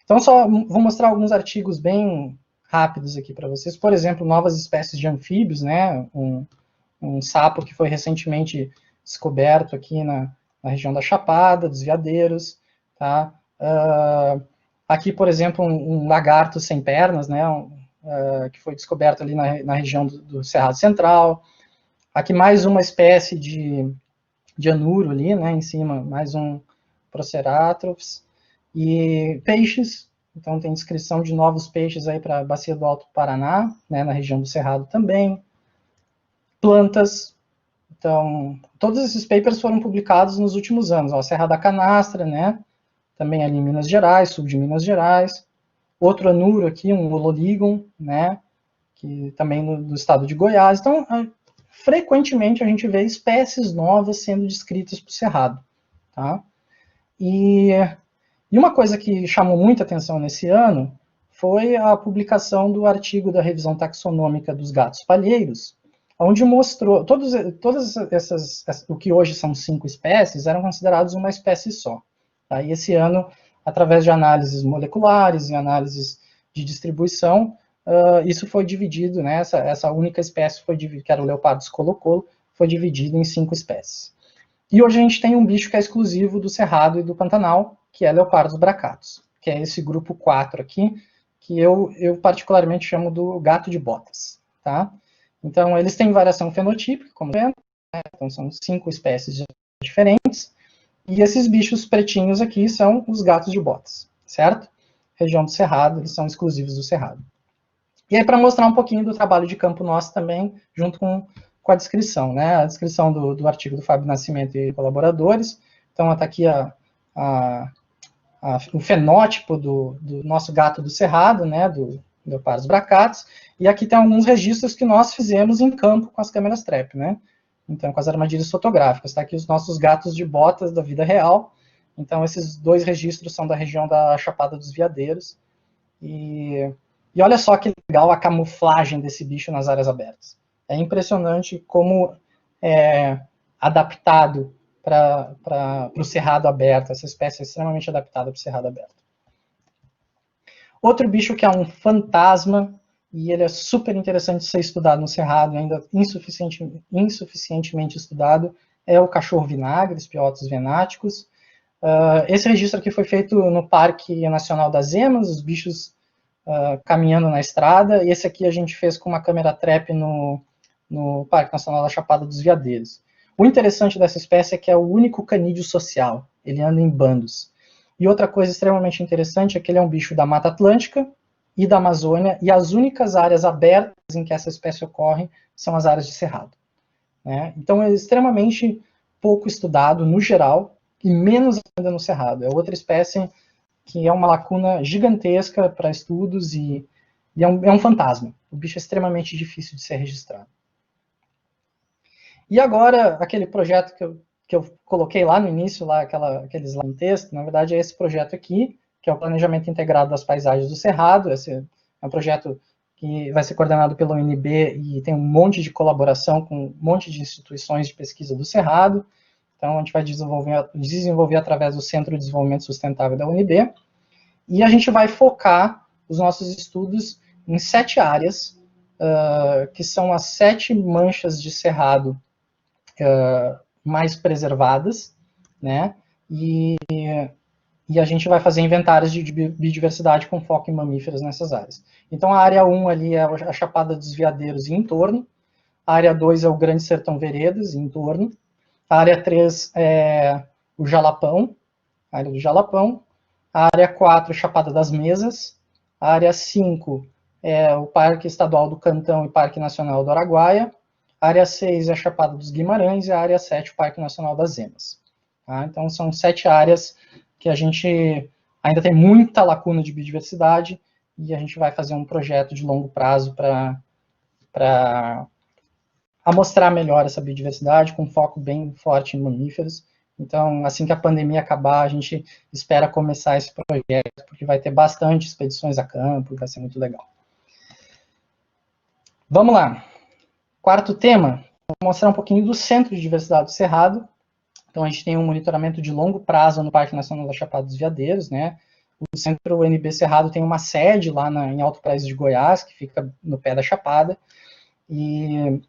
Então, só vou mostrar alguns artigos bem rápidos aqui para vocês. Por exemplo, novas espécies de anfíbios, né? Um sapo que foi recentemente descoberto aqui na região da Chapada, dos Veadeiros, tá? Aqui, por exemplo, um lagarto sem pernas, né? Que foi descoberto ali na região do Cerrado Central. Aqui mais uma espécie de anuro ali, né, em cima, mais um Proceratops. E peixes, então tem descrição de novos peixes aí para a bacia do Alto Paraná, né, na região do Cerrado também. Plantas, então, todos esses papers foram publicados nos últimos anos. Ó, Serra da Canastra, né, também ali em Minas Gerais, sul de Minas Gerais. Outro anuro aqui, um Ololigon, né, que também do estado de Goiás. Então, frequentemente a gente vê espécies novas sendo descritas para o cerrado. Tá? E uma coisa que chamou muita atenção nesse ano foi a publicação do artigo da revisão taxonômica dos gatos palheiros, onde mostrou, todas essas, o que hoje são 5 espécies, eram considerados uma espécie só. Tá? E esse ano, através de análises moleculares e análises de distribuição, isso foi dividido, né, essa única espécie, que era o Leopardus colocolo, foi dividido em 5 espécies. E hoje a gente tem um bicho que é exclusivo do Cerrado e do Pantanal, que é Leopardus bracatus, que é esse grupo 4 aqui, que eu particularmente chamo do gato de botas. Tá? Então, eles têm variação fenotípica, como vendo, né? Então são 5 espécies diferentes, e esses bichos pretinhos aqui são os gatos de botas, certo? Região do Cerrado, eles são exclusivos do Cerrado. E aí, para mostrar um pouquinho do trabalho de campo nosso também, junto com a descrição, né? A descrição do artigo do Fábio Nascimento e colaboradores. Então, está aqui o fenótipo do nosso gato do Cerrado, né? Do Leopardus bracatus. E aqui tem alguns registros que nós fizemos em campo com as câmeras TREP, né? Então, com as armadilhas fotográficas. Está aqui os nossos gatos de botas da vida real. Então, esses 2 registros são da região da Chapada dos Veadeiros. E olha só que legal a camuflagem desse bicho nas áreas abertas. É impressionante como é adaptado para o cerrado aberto. Essa espécie é extremamente adaptada para o cerrado aberto. Outro bicho que é um fantasma, e ele é super interessante de ser estudado no cerrado, ainda insuficientemente estudado, é o cachorro vinagre, Spiotus venaticus. Esse registro aqui foi feito no Parque Nacional das Emas, os bichos caminhando na estrada, e esse aqui a gente fez com uma câmera trap no Parque Nacional da Chapada dos Veadeiros. O interessante dessa espécie é que é o único canídeo social, ele anda em bandos. E outra coisa extremamente interessante é que ele é um bicho da Mata Atlântica e da Amazônia, e as únicas áreas abertas em que essa espécie ocorre são as áreas de cerrado. Né? Então é extremamente pouco estudado no geral, e menos ainda no cerrado. É outra espécie que é uma lacuna gigantesca para estudos e é um fantasma. O bicho é extremamente difícil de ser registrado. E agora, aquele projeto que eu coloquei lá no início, lá, aqueles lá no texto, na verdade é esse projeto aqui, que é o Planejamento Integrado das Paisagens do Cerrado. Esse é um projeto que vai ser coordenado pela UNB e tem um monte de colaboração com um monte de instituições de pesquisa do Cerrado. Então, a gente vai desenvolver através do Centro de Desenvolvimento Sustentável da UNB. E a gente vai focar os nossos estudos em 7 áreas, que são as 7 manchas de cerrado mais preservadas, né? E a gente vai fazer inventários de biodiversidade com foco em mamíferos nessas áreas. Então, a área 1 ali é a Chapada dos Veadeiros e em torno. A área 2 é o Grande Sertão Veredas e em torno. A área 3 é o Jalapão, a área do Jalapão. A área 4, Chapada das Mesas. A área 5 é o Parque Estadual do Cantão e Parque Nacional do Araguaia. A área 6 é a Chapada dos Guimarães e a área 7, o Parque Nacional das Emas. Tá? Então, são 7 áreas que a gente ainda tem muita lacuna de biodiversidade e a gente vai fazer um projeto de longo prazo para mostrar melhor essa biodiversidade, com foco bem forte em mamíferos. Então, assim que a pandemia acabar, a gente espera começar esse projeto, porque vai ter bastante expedições a campo, vai ser muito legal. Vamos lá. 4º tema, vou mostrar um pouquinho do Centro de Diversidade do Cerrado. Então, a gente tem um monitoramento de longo prazo no Parque Nacional da Chapada dos Veadeiros, né? O Centro UNB Cerrado tem uma sede lá em Alto Paraíso de Goiás, que fica no pé da Chapada, e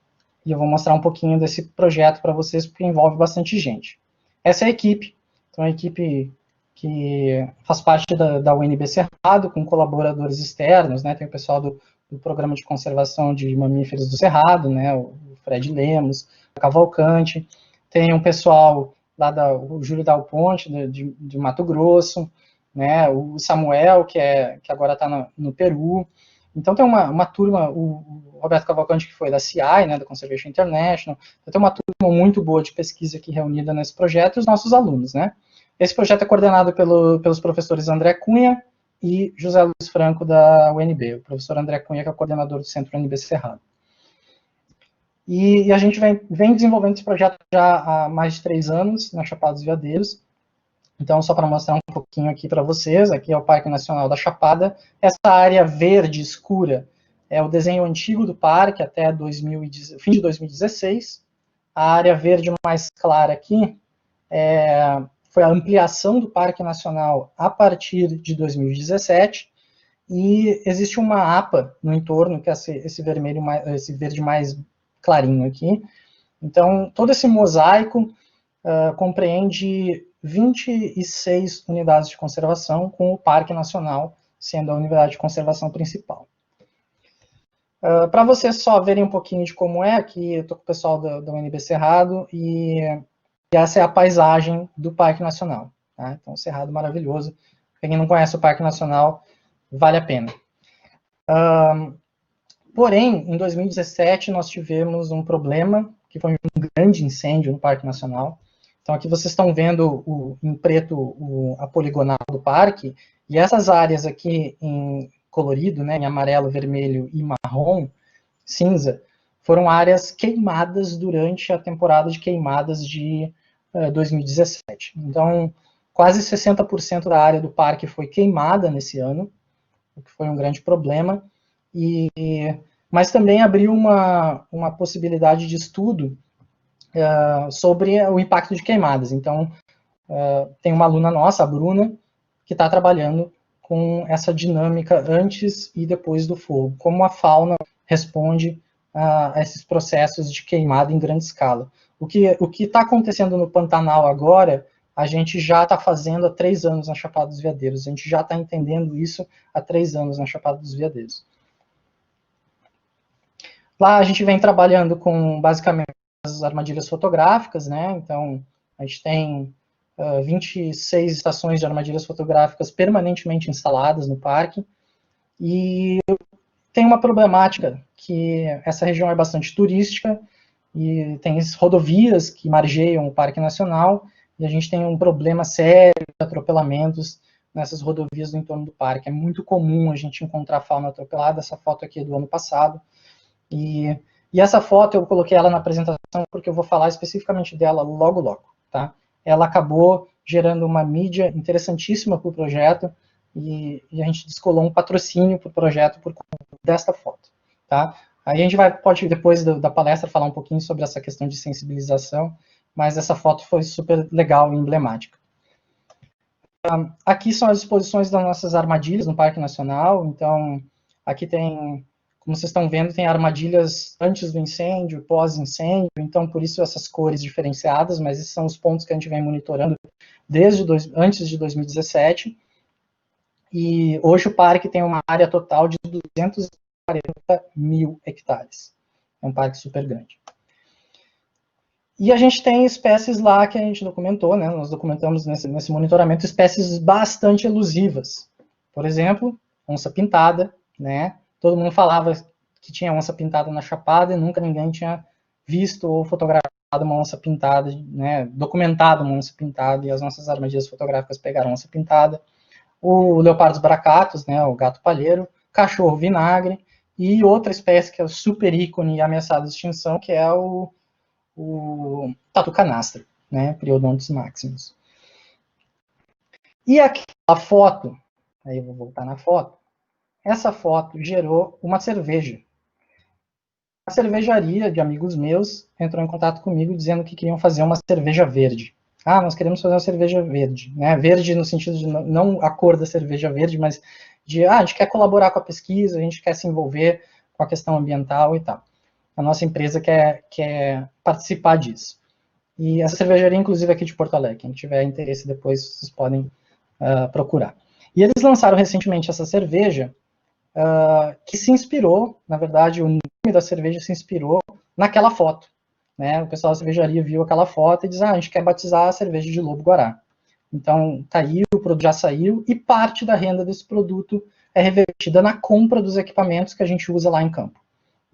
eu vou mostrar um pouquinho desse projeto para vocês, porque envolve bastante gente. Essa é a equipe, então a equipe que faz parte da UNB Cerrado, com colaboradores externos, né? Tem o pessoal do Programa de Conservação de Mamíferos do Cerrado, né? O Fred Lemos, a Cavalcante, tem um pessoal lá o Júlio Dal Ponte, de Mato Grosso, né? O Samuel, que agora está no Peru. Então tem uma turma, o Roberto Cavalcante, que foi da CI, né, da Conservation International, então tem uma turma muito boa de pesquisa aqui reunida nesse projeto, e os nossos alunos, né. Esse projeto é coordenado pelos professores André Cunha e José Luiz Franco, da UNB, o professor André Cunha, que é o coordenador do Centro UNB Cerrado. E a gente vem desenvolvendo esse projeto já há mais de 3 anos, na Chapada dos Veadeiros, Então, só para mostrar um pouquinho aqui para vocês, aqui é o Parque Nacional da Chapada. Essa área verde escura é o desenho antigo do parque, até fim de 2016. A área verde mais clara aqui foi a ampliação do Parque Nacional a partir de 2017. E existe uma APA no entorno, que é esse verde mais clarinho aqui. Então, todo esse mosaico compreende 26 unidades de conservação, com o Parque Nacional sendo a unidade de conservação principal. Para vocês só verem um pouquinho de como é, aqui eu estou com o pessoal da UNB Cerrado, e essa é a paisagem do Parque Nacional. Tá? Então, Cerrado maravilhoso. Quem não conhece o Parque Nacional, vale a pena. Porém, em 2017, nós tivemos um problema, que foi um grande incêndio no Parque Nacional. Então, aqui vocês estão vendo em preto a poligonal do parque, e essas áreas aqui em colorido, né, em amarelo, vermelho e marrom, cinza, foram áreas queimadas durante a temporada de queimadas de 2017. Então, quase 60% da área do parque foi queimada nesse ano, o que foi um grande problema, mas também abriu uma possibilidade de estudo sobre o impacto de queimadas. Então, tem uma aluna nossa, a Bruna, que está trabalhando com essa dinâmica antes e depois do fogo, como a fauna responde a esses processos de queimada em grande escala. O que está acontecendo no Pantanal agora, a gente já está fazendo há 3 anos na Chapada dos Veadeiros, a gente já está entendendo isso há 3 anos na Chapada dos Veadeiros. Lá a gente vem trabalhando com, basicamente, as armadilhas fotográficas, né? Então, a gente tem 26 estações de armadilhas fotográficas permanentemente instaladas no parque, e tem uma problemática, que essa região é bastante turística, e tem rodovias que margeiam o Parque Nacional, e a gente tem um problema sério de atropelamentos nessas rodovias do entorno do parque. É muito comum a gente encontrar fauna atropelada. Essa foto aqui é do ano passado, e essa foto eu coloquei ela na apresentação porque eu vou falar especificamente dela logo, tá? Ela acabou gerando uma mídia interessantíssima para o projeto, e a gente descolou um patrocínio para o projeto por conta desta foto, tá? Aí a gente pode, depois da palestra, falar um pouquinho sobre essa questão de sensibilização, mas essa foto foi super legal e emblemática. Aqui são as exposições das nossas armadilhas no Parque Nacional. Então, aqui tem, como vocês estão vendo, tem armadilhas antes do incêndio, pós-incêndio, então por isso essas cores diferenciadas, mas esses são os pontos que a gente vem monitorando antes de 2017, e hoje o parque tem uma área total de 240 mil hectares. É um parque super grande. E a gente tem espécies lá que a gente documentou, né? Nós documentamos nesse monitoramento espécies bastante elusivas. Por exemplo, onça-pintada, né? Todo mundo falava que tinha onça-pintada na Chapada e nunca ninguém tinha visto ou fotografado uma onça-pintada, né? Documentado uma onça-pintada, e as nossas armadilhas fotográficas pegaram onça-pintada. O leopardos bracatus, né? O gato palheiro, cachorro vinagre, e outra espécie que é o super ícone e ameaçada de extinção, que é o tatu canastra, né, Priodontus maximus. E aquela foto, aí eu vou voltar na foto, essa foto gerou uma cerveja. A cervejaria de amigos meus entrou em contato comigo dizendo que queriam fazer uma cerveja verde. Ah, nós queremos fazer uma cerveja verde, né? Verde no sentido de não a cor da cerveja verde, mas a gente quer colaborar com a pesquisa, a gente quer se envolver com a questão ambiental e tal. A nossa empresa quer participar disso. E essa cervejaria, inclusive, aqui de Porto Alegre. Quem tiver interesse depois, vocês podem procurar. E eles lançaram recentemente essa cerveja, que se inspirou, na verdade, o nome da cerveja se inspirou naquela foto. Né? O pessoal da cervejaria viu aquela foto e diz, a gente quer batizar a cerveja de Lobo-Guará. Então, tá aí, o produto já saiu, e parte da renda desse produto é revertida na compra dos equipamentos que a gente usa lá em campo.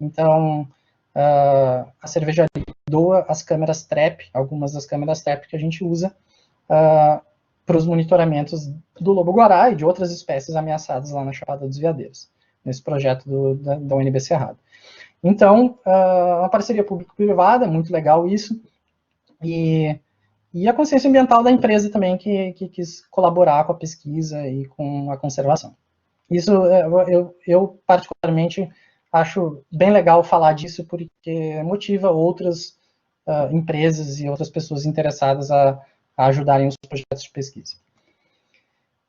Então, a cervejaria doa as câmeras TREP, algumas das câmeras TREP que a gente usa para os monitoramentos do lobo-guará e de outras espécies ameaçadas lá na Chapada dos Veadeiros, nesse projeto da UNB Cerrado. Então, uma parceria público-privada, muito legal isso, e e a consciência ambiental da empresa também, que quis colaborar com a pesquisa e com a conservação. Isso, eu particularmente acho bem legal falar disso, porque motiva outras empresas e outras pessoas interessadas a ajudarem os projetos de pesquisa.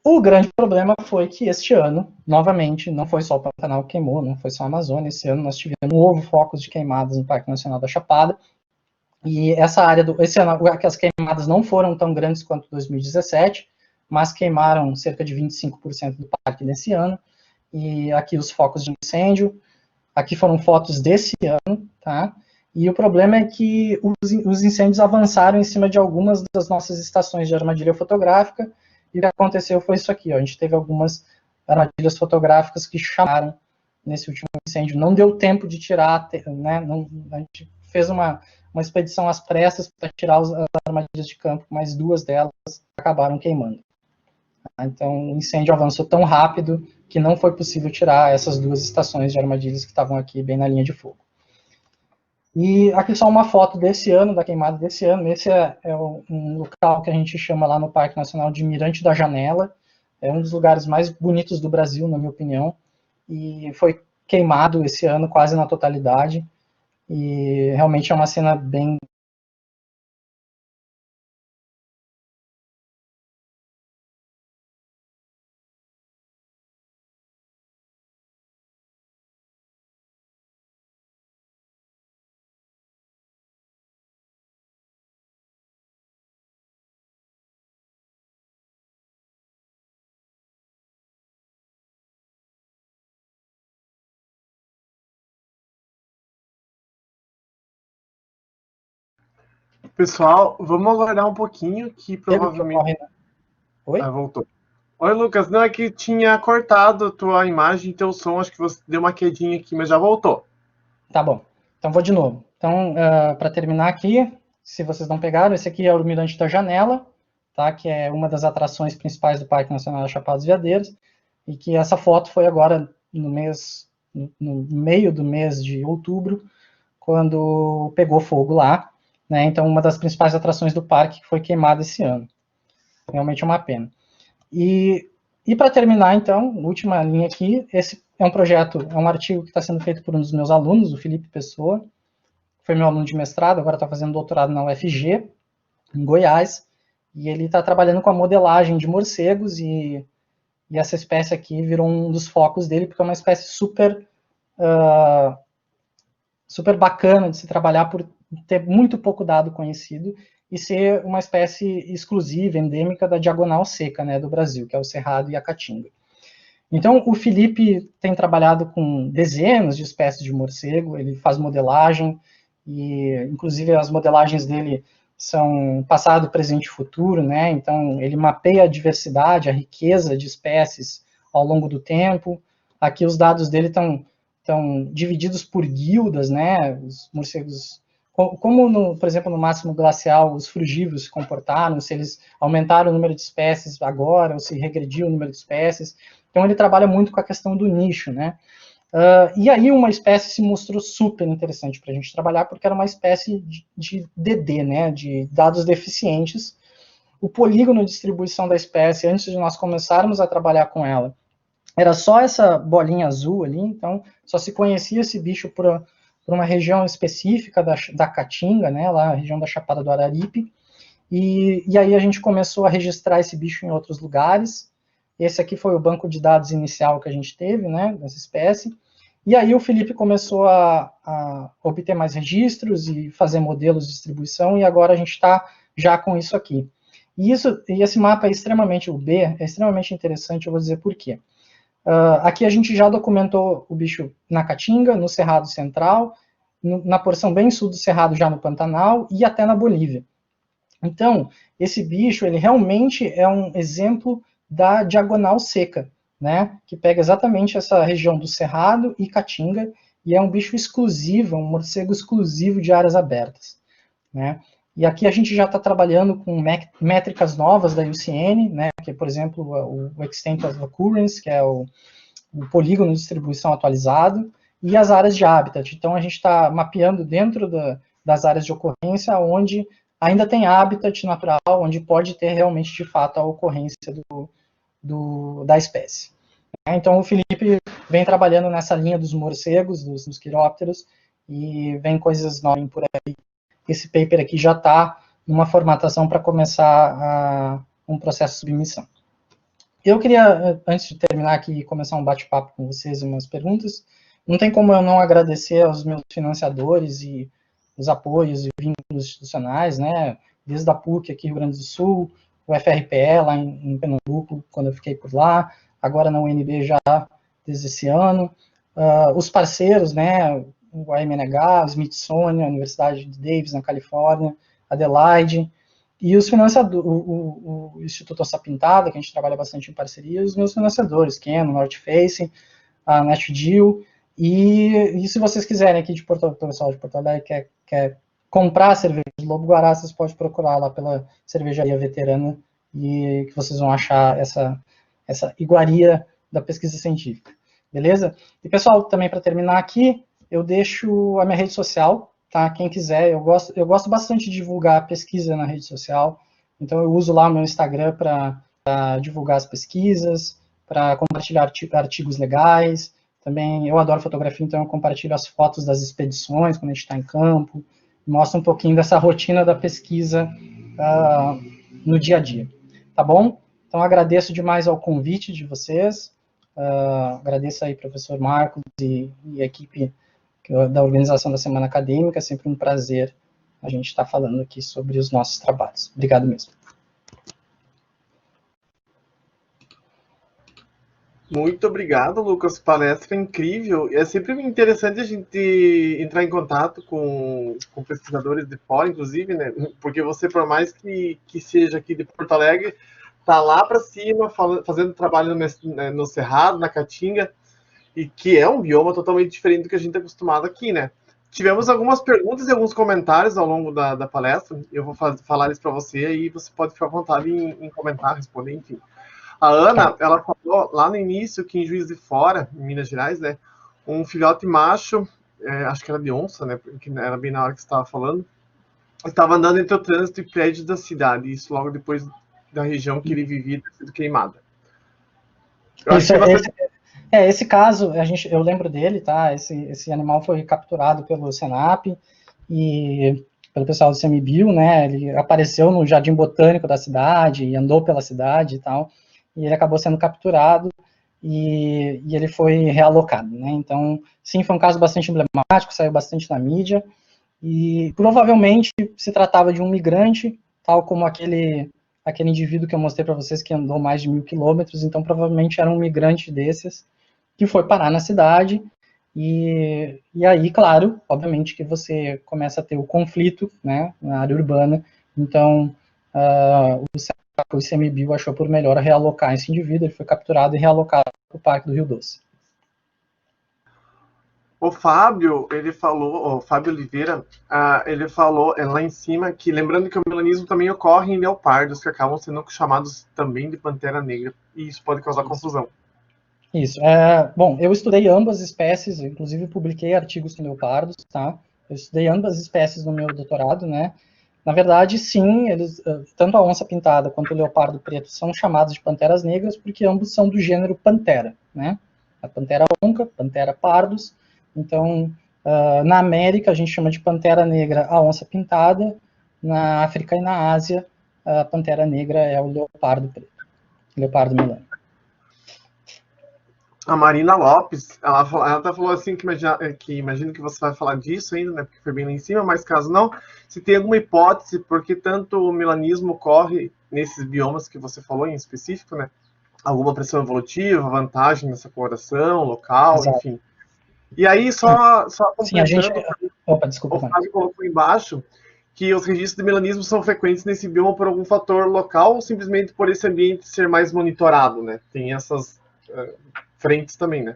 O grande problema foi que este ano, novamente, não foi só o Pantanal que queimou, não foi só a Amazônia, esse ano nós tivemos um novo foco de queimadas no Parque Nacional da Chapada, e essa área, esse ano, as queimadas não foram tão grandes quanto 2017, mas queimaram cerca de 25% do parque nesse ano, e aqui os focos de incêndio, aqui foram fotos desse ano, tá? E o problema é que os incêndios avançaram em cima de algumas das nossas estações de armadilha fotográfica, e o que aconteceu foi isso aqui, ó. A gente teve algumas armadilhas fotográficas que chamaram nesse último incêndio. Não deu tempo de tirar, né? A gente fez uma expedição às pressas para tirar as armadilhas de campo, mas 2 delas acabaram queimando. Então, o incêndio avançou tão rápido que não foi possível tirar essas 2 estações de armadilhas que estavam aqui bem na linha de fogo. E aqui só uma foto desse ano, da queimada desse ano. Esse é um local que a gente chama lá no Parque Nacional de Mirante da Janela. É um dos lugares mais bonitos do Brasil, na minha opinião. E foi queimado esse ano quase na totalidade. E realmente é uma cena bem... Pessoal, vamos aguardar um pouquinho que provavelmente... Oi? Voltou. Oi, Lucas. Não, é que tinha cortado a tua imagem e teu som, acho que você deu uma quedinha aqui, mas já voltou. Tá bom. Então vou de novo. Então, para terminar aqui, se vocês não pegaram, esse aqui é o Mirante da Janela, tá? Que é uma das atrações principais do Parque Nacional da Chapada dos Veadeiros, e que essa foto foi agora no meio do mês de outubro, quando pegou fogo lá, né? Então, uma das principais atrações do parque foi queimada esse ano. Realmente é uma pena. E para terminar, então, última linha aqui, esse é um projeto, é um artigo que está sendo feito por um dos meus alunos, o Felipe Pessoa, foi meu aluno de mestrado, agora está fazendo doutorado na UFG, em Goiás, e ele está trabalhando com a modelagem de morcegos, e essa espécie aqui virou um dos focos dele, porque é uma espécie super bacana de se trabalhar por ter muito pouco dado conhecido, e ser uma espécie exclusiva, endêmica da diagonal seca, né, do Brasil, que é o cerrado e a caatinga. Então, o Felipe tem trabalhado com dezenas de espécies de morcego, ele faz modelagem, e inclusive as modelagens dele são passado, presente e futuro, né? Então, ele mapeia a diversidade, a riqueza de espécies ao longo do tempo. Aqui os dados dele estão divididos por guildas, né? Os morcegos... Como, por exemplo, no máximo glacial, os frugívoros se comportaram, se eles aumentaram o número de espécies agora, ou se regrediu o número de espécies. Então, ele trabalha muito com a questão do nicho, né? E aí, uma espécie se mostrou super interessante para a gente trabalhar, porque era uma espécie de DD, né? De dados deficientes. O polígono de distribuição da espécie, antes de nós começarmos a trabalhar com ela, era só essa bolinha azul ali, então só se conhecia esse bicho por uma região específica da Caatinga, né, lá a região da Chapada do Araripe, e aí a gente começou a registrar esse bicho em outros lugares. Esse aqui foi o banco de dados inicial que a gente teve, né, dessa espécie, e aí o Felipe começou a obter mais registros e fazer modelos de distribuição, e agora a gente está já com isso aqui. E esse mapa é extremamente, o B, é extremamente interessante, eu vou dizer por quê. Aqui a gente já documentou o bicho na Caatinga, no Cerrado Central, na porção bem sul do Cerrado, já no Pantanal, e até na Bolívia. Então, esse bicho, ele realmente é um exemplo da diagonal seca, né? Que pega exatamente essa região do Cerrado e Caatinga, e é um bicho exclusivo, um morcego exclusivo de áreas abertas, né? E aqui a gente já está trabalhando com métricas novas da IUCN, né, que é, por exemplo, o Extent of Occurrence, que é o polígono de distribuição atualizado, e as áreas de habitat. Então, a gente está mapeando dentro das áreas de ocorrência onde ainda tem habitat natural, onde pode ter realmente, de fato, a ocorrência da espécie. Então, o Felipe vem trabalhando nessa linha dos morcegos, dos quirópteros, e vem coisas novas por aí. Esse paper aqui já está numa formatação para começar um processo de submissão. Eu queria, antes de terminar aqui e começar um bate-papo com vocês e umas perguntas, não tem como eu não agradecer aos meus financiadores e os apoios e vínculos institucionais, né? Desde a PUC aqui, Rio Grande do Sul, o FRPE lá em Pernambuco, quando eu fiquei por lá, agora na UNB já desde esse ano, os parceiros, né? O AMNH, o Smithsonian, a Universidade de Davis, na Califórnia, Adelaide, e os financiadores, o Instituto Onça Pintada, que a gente trabalha bastante em parceria, os meus financiadores, Canon, North Face, a NetGeo, e se vocês quiserem aqui o pessoal de Porto Alegre quer comprar a cerveja de Lobo Guará, vocês podem procurar lá pela Cervejaria Veterana, e que vocês vão achar essa iguaria da pesquisa científica, beleza? E pessoal, também para terminar aqui, eu deixo a minha rede social, tá? Quem quiser, eu gosto bastante de divulgar pesquisa na rede social, então eu uso lá o meu Instagram para divulgar as pesquisas, para compartilhar artigos legais, também eu adoro fotografia, então eu compartilho as fotos das expedições, quando a gente está em campo, mostro um pouquinho dessa rotina da pesquisa no dia a dia, tá bom? Então agradeço demais ao convite de vocês, agradeço aí professor Marcos e a equipe da organização da Semana Acadêmica, é sempre um prazer a gente estar falando aqui sobre os nossos trabalhos. Obrigado mesmo. Muito obrigado, Lucas. Palestra incrível. É sempre interessante a gente entrar em contato com pesquisadores de fora, inclusive, né? Porque você, por mais que seja aqui de Porto Alegre, tá lá para cima, fazendo trabalho no Cerrado, na Caatinga, e que é um bioma totalmente diferente do que a gente é acostumado aqui, né? Tivemos algumas perguntas e alguns comentários ao longo da palestra. Eu vou falar isso para você e você pode ficar à vontade em comentar, responder, enfim. A Ana, ela falou lá no início que em Juiz de Fora, em Minas Gerais, né, um filhote macho, acho que era de onça, né, porque era bem na hora que você estava falando, estava andando entre o trânsito e prédios da cidade, isso logo depois da região que ele vivia ter sido queimada. Esse caso, eu lembro dele, tá? Esse animal foi capturado pelo Senap e pelo pessoal do CMBio, né? Ele apareceu no Jardim Botânico da cidade e andou pela cidade e tal, e ele acabou sendo capturado e ele foi realocado, né? Então, sim, foi um caso bastante emblemático, saiu bastante na mídia e provavelmente se tratava de um migrante, tal como aquele indivíduo que eu mostrei para vocês que andou mais de 1.000 quilômetros, então provavelmente era um migrante desses que foi parar na cidade, e aí, claro, obviamente que você começa a ter o conflito, né, na área urbana, então o ICMBio achou por melhor realocar esse indivíduo, ele foi capturado e realocado para o Parque do Rio Doce. O Fábio, ele falou, o Fábio Oliveira, ele falou lá em cima que, lembrando que o melanismo também ocorre em leopardos, que acabam sendo chamados também de pantera negra, e isso pode causar confusão. Isso. Bom, eu estudei ambas espécies, inclusive publiquei artigos com leopardos, tá? Eu estudei ambas espécies no meu doutorado, né? Na verdade, sim, eles, tanto a onça pintada quanto o leopardo preto são chamados de panteras negras porque ambos são do gênero Panthera, né? A Panthera onca, Panthera pardus. Então, na América a gente chama de pantera negra a onça pintada, na África e na Ásia a pantera negra é o leopardo preto, leopardo melânico. A Marina Lopes, ela até falou assim que imagino que você vai falar disso ainda, né, porque foi bem lá em cima, mas caso não, se tem alguma hipótese, porque tanto o melanismo ocorre nesses biomas que você falou em específico, né, alguma pressão evolutiva, vantagem nessa coloração, local, exato, enfim. E aí, só completando, Opa, desculpa, o Fábio colocou embaixo que os registros de melanismo são frequentes nesse bioma por algum fator local ou simplesmente por esse ambiente ser mais monitorado, né? Tem essas frentes também, né?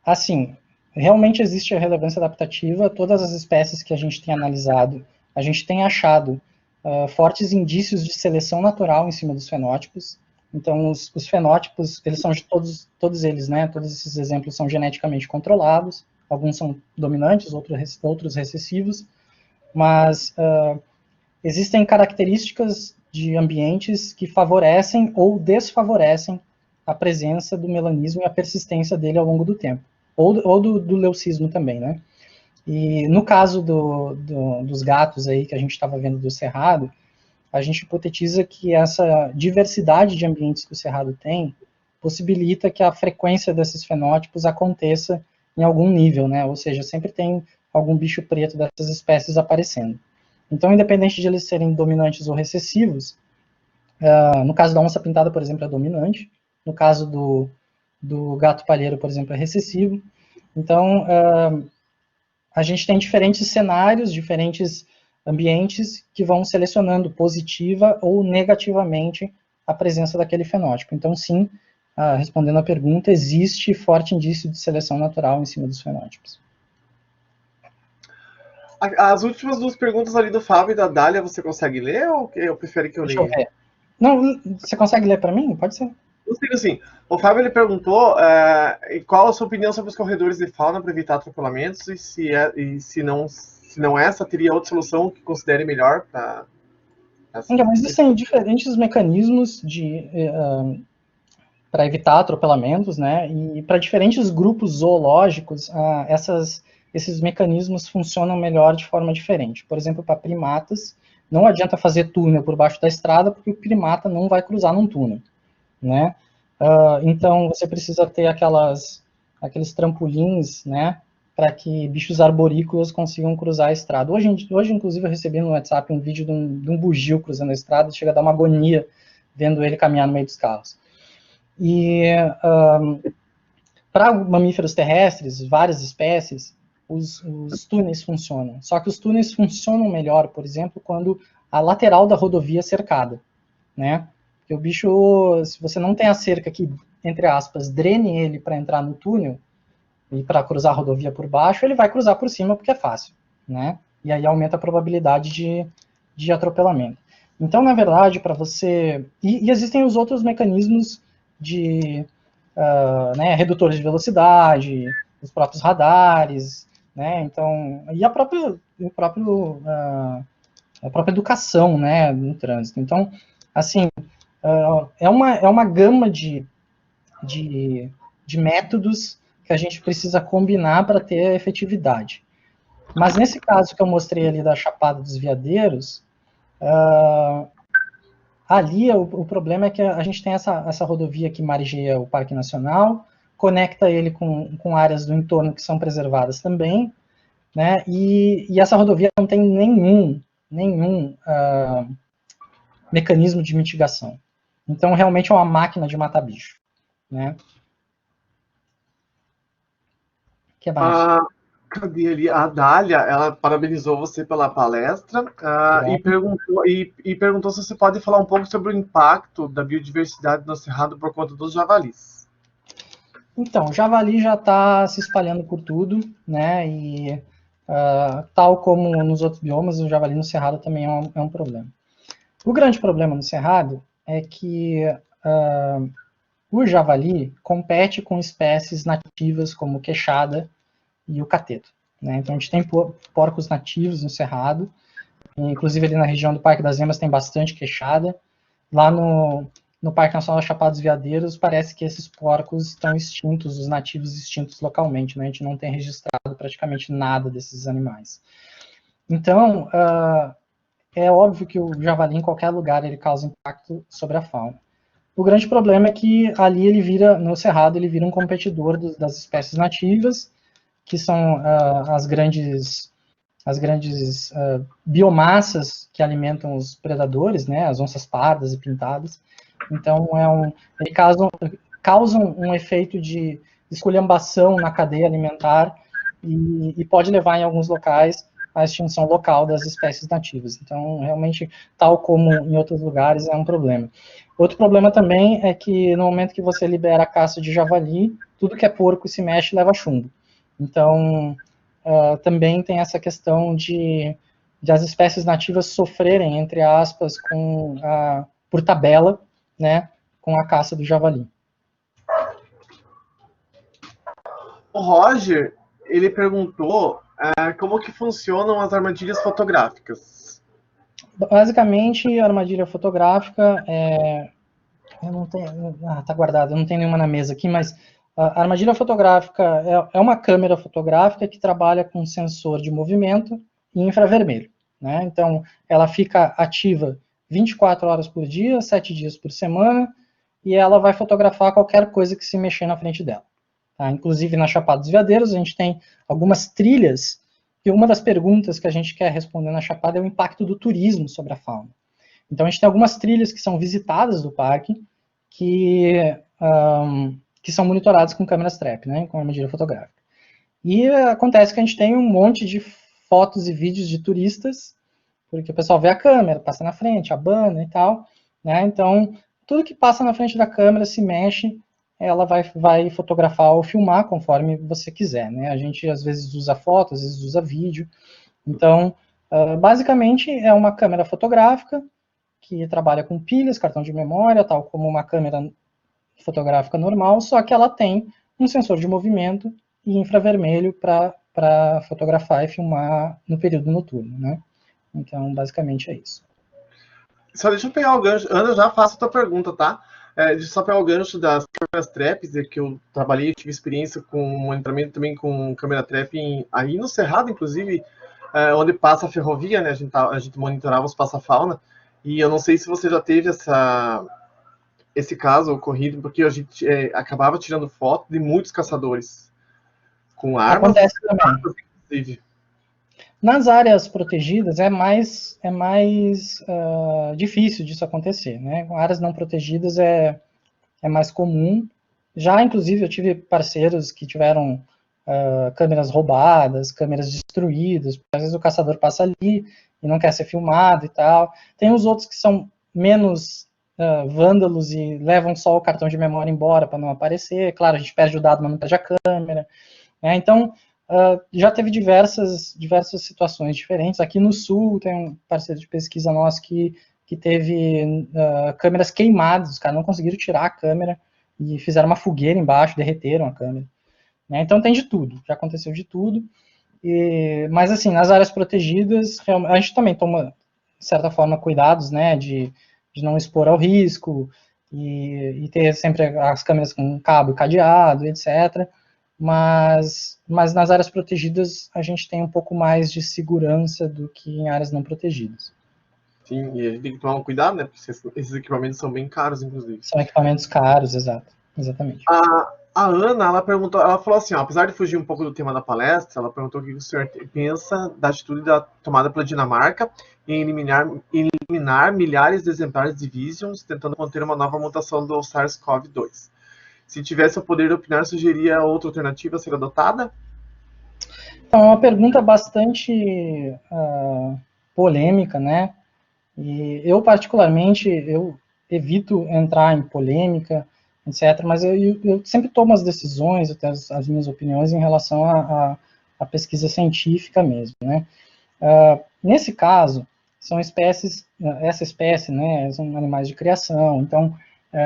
Assim, realmente existe a relevância adaptativa. Todas as espécies que a gente tem analisado, a gente tem achado fortes indícios de seleção natural em cima dos fenótipos. Então, os fenótipos, eles são todos eles, né? Todos esses exemplos são geneticamente controlados. Alguns são dominantes, outros recessivos. mas existem características de ambientes que favorecem ou desfavorecem a presença do melanismo e a persistência dele ao longo do tempo, ou do leucismo também, né? E no caso dos gatos aí que a gente estava vendo do cerrado, a gente hipotetiza que essa diversidade de ambientes que o cerrado tem possibilita que a frequência desses fenótipos aconteça em algum nível, né? Ou seja, sempre tem algum bicho preto dessas espécies aparecendo. Então, independente de eles serem dominantes ou recessivos, no caso da onça pintada, por exemplo, é dominante. No caso do gato palheiro, por exemplo, é recessivo. Então, a gente tem diferentes cenários, diferentes ambientes que vão selecionando positiva ou negativamente a presença daquele fenótipo. Então, sim, respondendo à pergunta, existe forte indício de seleção natural em cima dos fenótipos. As últimas duas perguntas ali do Fábio e da Dália, você consegue ler ou eu prefiro que eu leia? Deixa eu ver. Não, você consegue ler para mim? Pode ser. Eu sei assim, o Fábio ele perguntou qual a sua opinião sobre os corredores de fauna para evitar atropelamentos e se não essa, teria outra solução que considere melhor para... Então, existem diferentes mecanismos para evitar atropelamentos, né? E para diferentes grupos zoológicos, esses mecanismos funcionam melhor de forma diferente. Por exemplo, para primatas, não adianta fazer túnel por baixo da estrada, porque o primata não vai cruzar num túnel, né? Então, você precisa ter aqueles trampolins, né? Para que bichos arborícolas consigam cruzar a estrada. Hoje, inclusive, eu recebi no WhatsApp um vídeo de um bugio cruzando a estrada, chega a dar uma agonia vendo ele caminhar no meio dos carros. E para mamíferos terrestres, várias espécies, os túneis funcionam. Só que os túneis funcionam melhor, por exemplo, quando a lateral da rodovia é cercada, né? Porque o bicho, se você não tem a cerca que, entre aspas, drene ele para entrar no túnel e para cruzar a rodovia por baixo, ele vai cruzar por cima porque é fácil, né? E aí aumenta a probabilidade de atropelamento. Então, na verdade, para você... E existem os outros mecanismos de redutores de velocidade, os próprios radares, né? Então, e a própria educação, né, no trânsito. Então, assim, é uma gama de métodos que a gente precisa combinar para ter efetividade. Mas nesse caso que eu mostrei ali da Chapada dos Veadeiros, ali o problema é que a gente tem essa rodovia que margeia o Parque Nacional, conecta ele com áreas do entorno que são preservadas também, né? E essa rodovia não tem nenhum mecanismo de mitigação. Então, realmente é uma máquina de matar bicho, né? O que mais? Cadê ali? A Dália, ela parabenizou você pela palestra e perguntou se você pode falar um pouco sobre o impacto da biodiversidade no Cerrado por conta dos javalis. Então, o javali já está se espalhando por tudo, né? E tal como nos outros biomas, o javali no Cerrado também é um problema. O grande problema no Cerrado é que o javali compete com espécies nativas como o queixada e o cateto, né? Então, a gente tem porcos nativos no Cerrado, inclusive ali na região do Parque das Emas tem bastante queixada. Lá no Parque Nacional Chapada dos Veadeiros, parece que esses porcos estão extintos, os nativos extintos localmente, né? A gente não tem registrado praticamente nada desses animais. Então, é óbvio que o javali em qualquer lugar ele causa impacto sobre a fauna. O grande problema é que ali no Cerrado, ele vira um competidor das espécies nativas, que são as grandes biomassas que alimentam os predadores, né, as onças pardas e pintadas. Então, eles causam um efeito de esculhambação na cadeia alimentar e pode levar, em alguns locais, à extinção local das espécies nativas. Então, realmente, tal como em outros lugares, é um problema. Outro problema também é que, no momento que você libera a caça de javali, tudo que é porco e se mexe leva chumbo. Então, também tem essa questão de as espécies nativas sofrerem, entre aspas, por tabela, né, com a caça do javali. O Roger, ele perguntou Como que funcionam as armadilhas fotográficas? Basicamente, a armadilha fotográfica eu não tenho... tá guardado, eu não tenho nenhuma na mesa aqui, mas a armadilha fotográfica é uma câmera fotográfica que trabalha com sensor de movimento e infravermelho, né? Então, ela fica ativa 24 horas por dia, 7 dias por semana, e ela vai fotografar qualquer coisa que se mexer na frente dela. Tá? Inclusive, na Chapada dos Veadeiros, a gente tem algumas trilhas, e uma das perguntas que a gente quer responder na Chapada é o impacto do turismo sobre a fauna. Então, a gente tem algumas trilhas que são visitadas do parque, que são monitoradas com câmeras trap, né, com armadilha fotográfica. E acontece que a gente tem um monte de fotos e vídeos de turistas, porque o pessoal vê a câmera, passa na frente, abana e tal, né, então tudo que passa na frente da câmera se mexe, ela vai fotografar ou filmar conforme você quiser, né, a gente às vezes usa foto, às vezes usa vídeo, então basicamente é uma câmera fotográfica que trabalha com pilhas, cartão de memória, tal como uma câmera fotográfica normal, só que ela tem um sensor de movimento e infravermelho para fotografar e filmar no período noturno, né? Então, basicamente é isso. Só deixa eu pegar o gancho. Ana, eu já faço a tua pergunta, tá? Deixa eu só pegar o gancho das câmeras traps, que eu trabalhei, tive experiência com monitoramento também com câmera trap aí no Cerrado, inclusive, onde passa a ferrovia, né? A gente monitorava os passafauna. E eu não sei se você já teve esse caso ocorrido, porque a gente acabava tirando foto de muitos caçadores com armas. Acontece também. Inclusive. Nas áreas protegidas é mais difícil disso acontecer, né? Com áreas não protegidas é mais comum. Já, inclusive, eu tive parceiros que tiveram câmeras roubadas, câmeras destruídas, porque às vezes o caçador passa ali e não quer ser filmado e tal. Tem os outros que são menos vândalos e levam só o cartão de memória embora para não aparecer. Claro, a gente perde o dado, mas não perde a câmera. Né? Então, já teve diversas situações diferentes. Aqui no Sul tem um parceiro de pesquisa nosso que teve câmeras queimadas, os caras não conseguiram tirar a câmera e fizeram uma fogueira embaixo, derreteram a câmera. Né? Então tem de tudo, já aconteceu de tudo. Mas assim, nas áreas protegidas, a gente também toma, de certa forma, cuidados, né, de não expor ao risco e ter sempre as câmeras com cabo e cadeado, etc., mas nas áreas protegidas a gente tem um pouco mais de segurança do que em áreas não protegidas. Sim, e a gente tem que tomar um cuidado, né? Porque esses equipamentos são bem caros, inclusive. São equipamentos caros, exatamente. A Ana, ela falou assim, ó, apesar de fugir um pouco do tema da palestra, ela perguntou o que o senhor pensa da atitude tomada pela Dinamarca em eliminar milhares de exemplares de Visions, tentando conter uma nova mutação do SARS-CoV-2. Se tivesse o poder de opinar, sugeria outra alternativa a ser adotada? Então, é uma pergunta bastante polêmica, né? E eu, particularmente, eu evito entrar em polêmica, etc., mas eu sempre tomo as decisões, até as minhas opiniões em relação à pesquisa científica mesmo, né? Nesse caso, são essa espécie, né, são animais de criação, então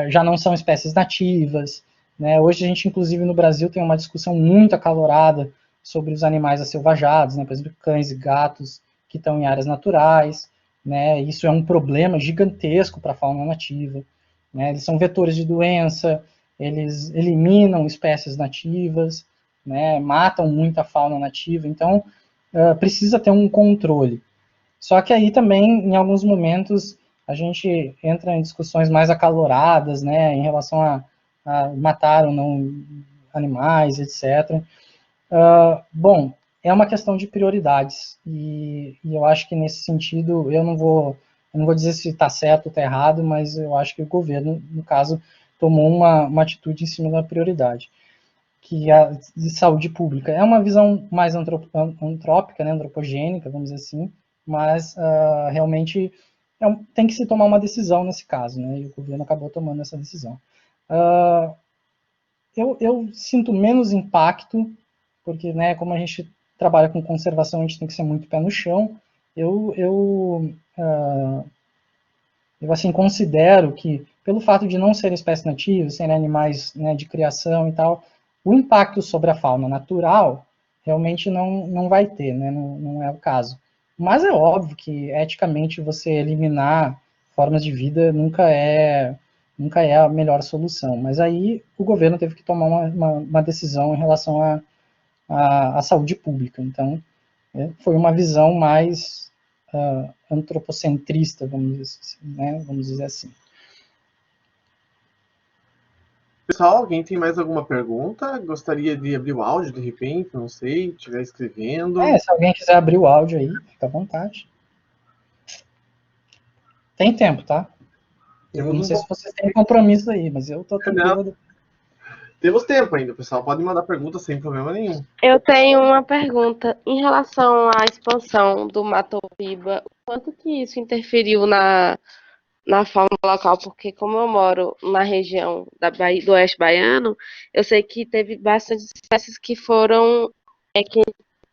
já não são espécies nativas, né? Hoje a gente, inclusive, no Brasil tem uma discussão muito acalorada sobre os animais acelvajados, né, por exemplo, cães e gatos que estão em áreas naturais, né? Isso é um problema gigantesco para a fauna nativa, né? Eles são vetores de doença, eles eliminam espécies nativas, né? Matam muita fauna nativa, então precisa ter um controle. Só que aí também, em alguns momentos, a gente entra em discussões mais acaloradas, né, em relação a matar ou não animais, etc. Bom, é uma questão de prioridades, e eu acho que nesse sentido, eu não vou dizer se está certo ou está errado, mas eu acho que o governo, no caso, tomou uma atitude em cima da prioridade, que é a de saúde pública. É uma visão mais antrópica, né, antropogênica, vamos dizer assim, mas realmente tem que se tomar uma decisão nesse caso, né, e o governo acabou tomando essa decisão. Eu sinto menos impacto, porque, né, como a gente trabalha com conservação, a gente tem que ser muito pé no chão. Eu assim, considero que, pelo fato de não serem espécies nativas, serem animais, né, de criação e tal, o impacto sobre a fauna natural realmente não vai ter, né? Não é o caso. Mas é óbvio que, eticamente, você eliminar formas de vida nunca é a melhor solução. Mas aí o governo teve que tomar uma decisão em relação à saúde pública. Então, foi uma visão mais antropocentrista, vamos dizer assim. Pessoal, alguém tem mais alguma pergunta? Gostaria de abrir o áudio de repente? Não sei, estiver escrevendo. Se alguém quiser abrir o áudio aí, fica à vontade. Tem tempo, tá? Eu não sei se vocês têm compromisso aí, mas eu tô tranquilo. Temos tempo ainda, pessoal. Pode mandar pergunta sem problema nenhum. Eu tenho uma pergunta em relação à expansão do Matopiba. Quanto que isso interferiu na fauna local? Porque como eu moro na região do Oeste Baiano, eu sei que teve bastante espécies que foram que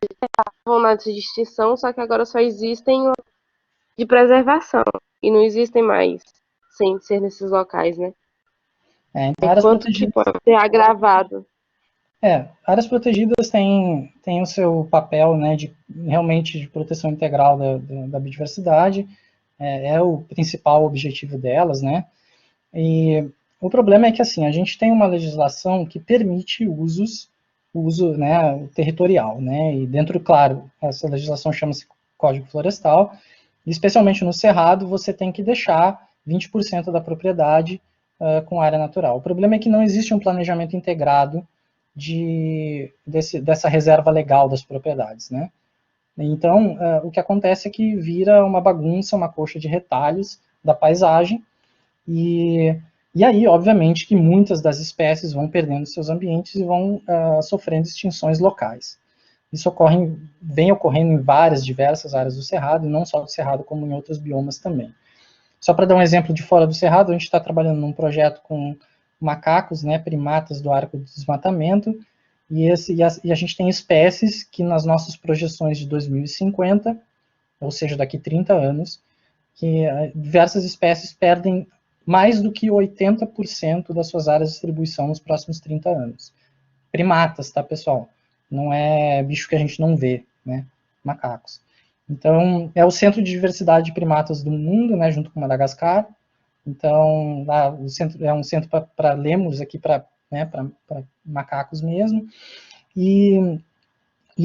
estavam na extinção, só que agora só existem de preservação e não existem mais sem ser nesses locais, né? Áreas Quanto protegidas, que pode ser agravado? áreas protegidas têm o seu papel, né, realmente de proteção integral da biodiversidade, é o principal objetivo delas, né? E o problema é que, assim, a gente tem uma legislação que permite o uso, né, territorial, né? E dentro, claro, essa legislação chama-se Código Florestal, e especialmente no Cerrado, você tem que deixar 20% da propriedade com área natural. O problema é que não existe um planejamento integrado dessa reserva legal das propriedades, né? Então, o que acontece é que vira uma bagunça, uma coxa de retalhos da paisagem, e aí, obviamente, que muitas das espécies vão perdendo seus ambientes e vão sofrendo extinções locais. Isso vem ocorrendo em diversas áreas do Cerrado, e não só do Cerrado, como em outros biomas também. Só para dar um exemplo de fora do Cerrado, a gente está trabalhando num projeto com macacos, né, primatas do arco do desmatamento, e a gente tem espécies que nas nossas projeções de 2050, ou seja, daqui 30 anos, que diversas espécies perdem mais do que 80% das suas áreas de distribuição nos próximos 30 anos. Primatas, tá, pessoal? Não é bicho que a gente não vê, né? Macacos. Então, é o centro de diversidade de primatas do mundo, né, junto com Madagascar. Então, lá o centro é um centro para lêmures aqui, para macacos mesmo. E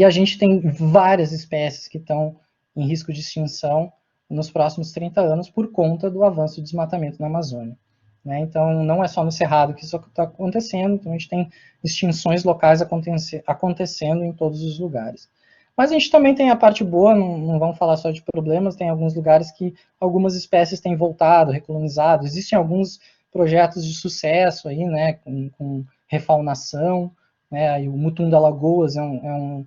a gente tem várias espécies que estão em risco de extinção nos próximos 30 anos por conta do avanço do desmatamento na Amazônia. Né? Então, não é só no Cerrado que isso está acontecendo, então a gente tem extinções locais acontecendo em todos os lugares. Mas a gente também tem a parte boa, não vamos falar só de problemas, tem alguns lugares que algumas espécies têm voltado, recolonizado, existem alguns projetos de sucesso aí, né, com refaunação, né, e o Mutum da Lagoas é um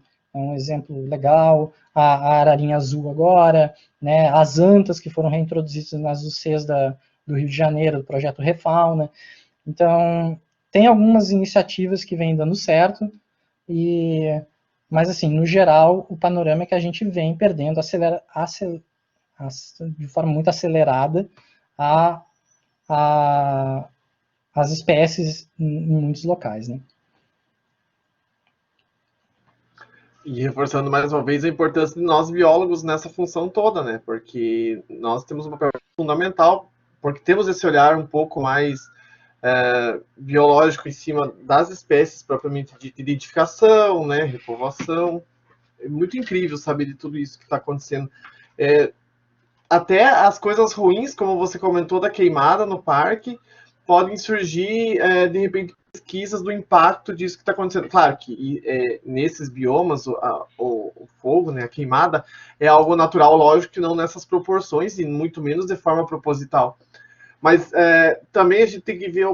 exemplo legal, a ararinha azul agora, né, as antas que foram reintroduzidas nas UCs do Rio de Janeiro, do projeto Refauna. Então, tem algumas iniciativas que vêm dando certo, mas, assim, no geral, o panorama é que a gente vem perdendo de forma muito acelerada as espécies em muitos locais, né? E reforçando mais uma vez a importância de nós biólogos nessa função toda, né? Porque nós temos um papel fundamental, porque temos esse olhar um pouco mais biológico em cima das espécies propriamente de identificação, né? Repovoação. É muito incrível saber de tudo isso que está acontecendo. Até as coisas ruins, como você comentou da queimada no parque, podem surgir, de repente, pesquisas do impacto disso que está acontecendo. Claro que nesses biomas, o fogo, né, a queimada, é algo natural, lógico que não nessas proporções, e muito menos de forma proposital. Mas também a gente tem que ver,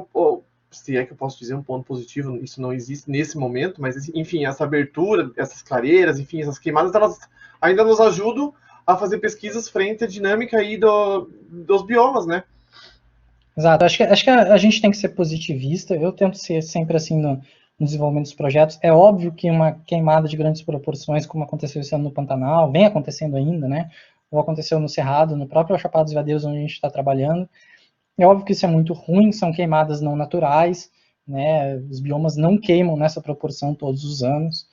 se é que eu posso dizer um ponto positivo, isso não existe nesse momento, mas, enfim, essa abertura, essas clareiras, enfim, essas queimadas, elas ainda nos ajudam a fazer pesquisas frente à dinâmica aí dos biomas, né? Exato, acho que a gente tem que ser positivista, eu tento ser sempre assim no desenvolvimento dos projetos. É óbvio que uma queimada de grandes proporções, como aconteceu esse ano no Pantanal, vem acontecendo ainda, né? Ou aconteceu no Cerrado, no próprio Chapada dos Veadeiros, onde a gente está trabalhando. É óbvio que isso é muito ruim, são queimadas não naturais, né? Os biomas não queimam nessa proporção todos os anos.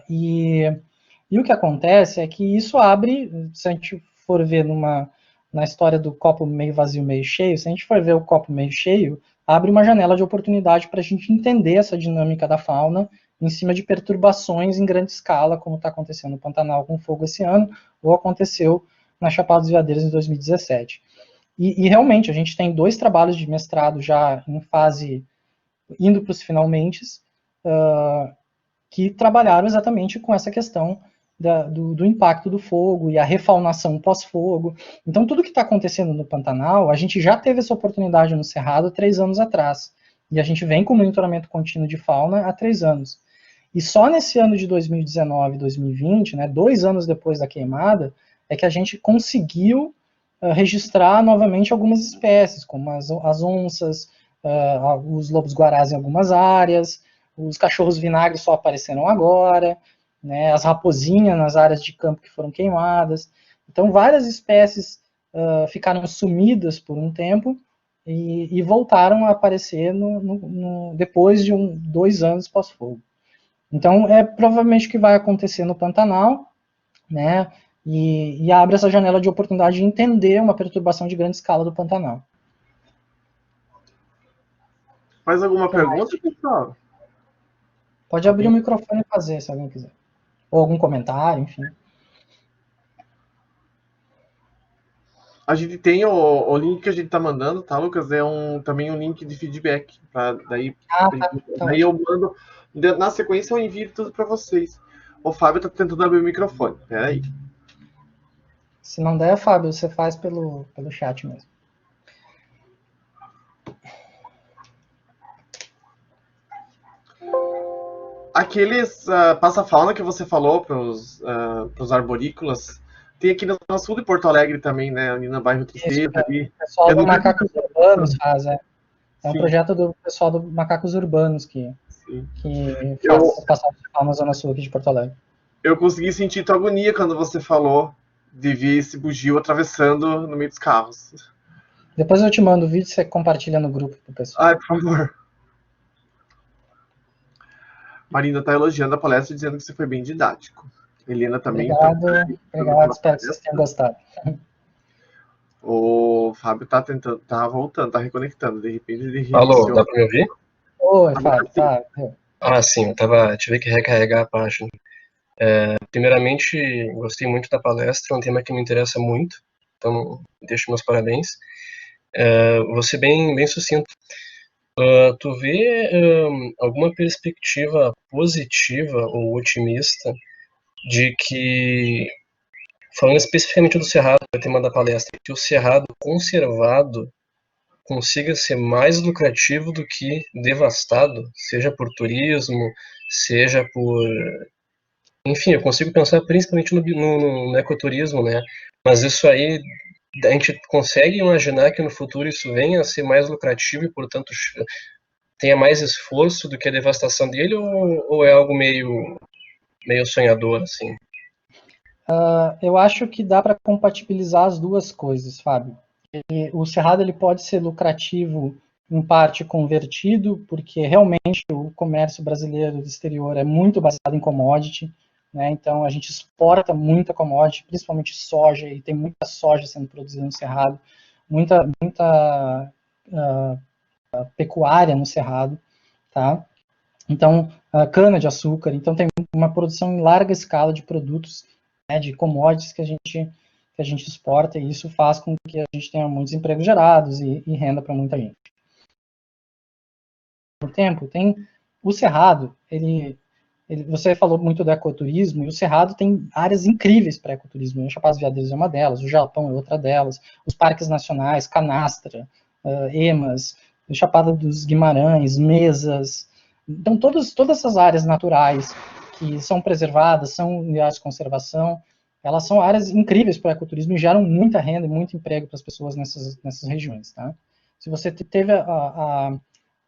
E o que acontece é que isso abre, se a gente for ver na história do copo meio vazio, meio cheio, se a gente for ver o copo meio cheio, abre uma janela de oportunidade para a gente entender essa dinâmica da fauna em cima de perturbações em grande escala, como está acontecendo no Pantanal com fogo esse ano, ou aconteceu na Chapada dos Veadeiros em 2017. E realmente, a gente tem 2 trabalhos de mestrado já em fase, indo para os finalmente, que trabalharam exatamente com essa questão do impacto do fogo e a refaunação pós-fogo. Então, tudo que está acontecendo no Pantanal, a gente já teve essa oportunidade no Cerrado 3 anos atrás. E a gente vem com monitoramento contínuo de fauna há 3 anos. E só nesse ano de 2019 e 2020, né, 2 anos depois da queimada, é que a gente conseguiu registrar novamente algumas espécies, como as onças, os lobos-guarás em algumas áreas, os cachorros vinagres só apareceram agora, né, as raposinhas nas áreas de campo que foram queimadas. Então, várias espécies ficaram sumidas por um tempo e voltaram a aparecer depois de 2 anos pós-fogo. Então, provavelmente o que vai acontecer no Pantanal, né, e abre essa janela de oportunidade de entender uma perturbação de grande escala do Pantanal. Mais alguma pergunta, pessoal? Pode abrir o microfone e fazer, se alguém quiser. Ou algum comentário, enfim. A gente tem o link que a gente tá mandando, tá, Lucas? Também um link de feedback. Daí eu mando. Na sequência eu envio tudo para vocês. O Fábio tá tentando abrir o microfone. Peraí. Se não der, Fábio, você faz pelo chat mesmo. Aqueles passa-fauna que você falou para os arborícolas, tem aqui na Zona Sul de Porto Alegre também, né? Ali no bairro Tristeza. Ali. O pessoal do Macacos Urbanos faz, É um projeto do pessoal do Macacos Urbanos que faz passagem de fauna na Zona Sul aqui de Porto Alegre. Eu consegui sentir tua agonia quando você falou de ver esse bugio atravessando no meio dos carros. Depois eu te mando o vídeo e você compartilha no grupo pro pessoal. Ai, por favor. Marina tá elogiando a palestra, dizendo que você foi bem didático. Helena também. Obrigado, espero que vocês tenham gostado. O Fábio tá voltando, tá reconectando, de repente ele Alô, dá pra me ouvir? Oi, Fábio, tá. Sim, tive que recarregar a página. Primeiramente, gostei muito da palestra, é um tema que me interessa muito, então deixo meus parabéns. Vou ser bem sucinto. Tu vê alguma perspectiva positiva ou otimista de que, falando especificamente do Cerrado, o tema da palestra, que o Cerrado conservado consiga ser mais lucrativo do que devastado, seja por turismo, seja por... Enfim, eu consigo pensar principalmente no ecoturismo, né? Mas isso aí, a gente consegue imaginar que no futuro isso venha a ser mais lucrativo e, portanto, tenha mais esforço do que a devastação dele, ou é algo meio sonhador, assim? Eu acho que dá para compatibilizar as duas coisas, Fábio. O Cerrado ele pode ser lucrativo em parte convertido, porque realmente o comércio brasileiro do exterior é muito baseado em commodity, né? Então a gente exporta muita commodity, principalmente soja, e tem muita soja sendo produzida no Cerrado, muita pecuária no Cerrado, tá? Então, cana de açúcar, então tem uma produção em larga escala de produtos, né, de commodities que a gente exporta, e isso faz com que a gente tenha muitos empregos gerados e renda para muita gente. Por tempo, tem o Cerrado, você falou muito do ecoturismo, e o Cerrado tem áreas incríveis para ecoturismo. O Chapada dos Veadeiros é uma delas, o Jalapão é outra delas, os parques nacionais, Canastra, Emas, Chapada dos Guimarães, Mesas. Então, todas essas áreas naturais que são preservadas, são em áreas de conservação, elas são áreas incríveis para o ecoturismo e geram muita renda e muito emprego para as pessoas nessas regiões. Tá? Se você teve a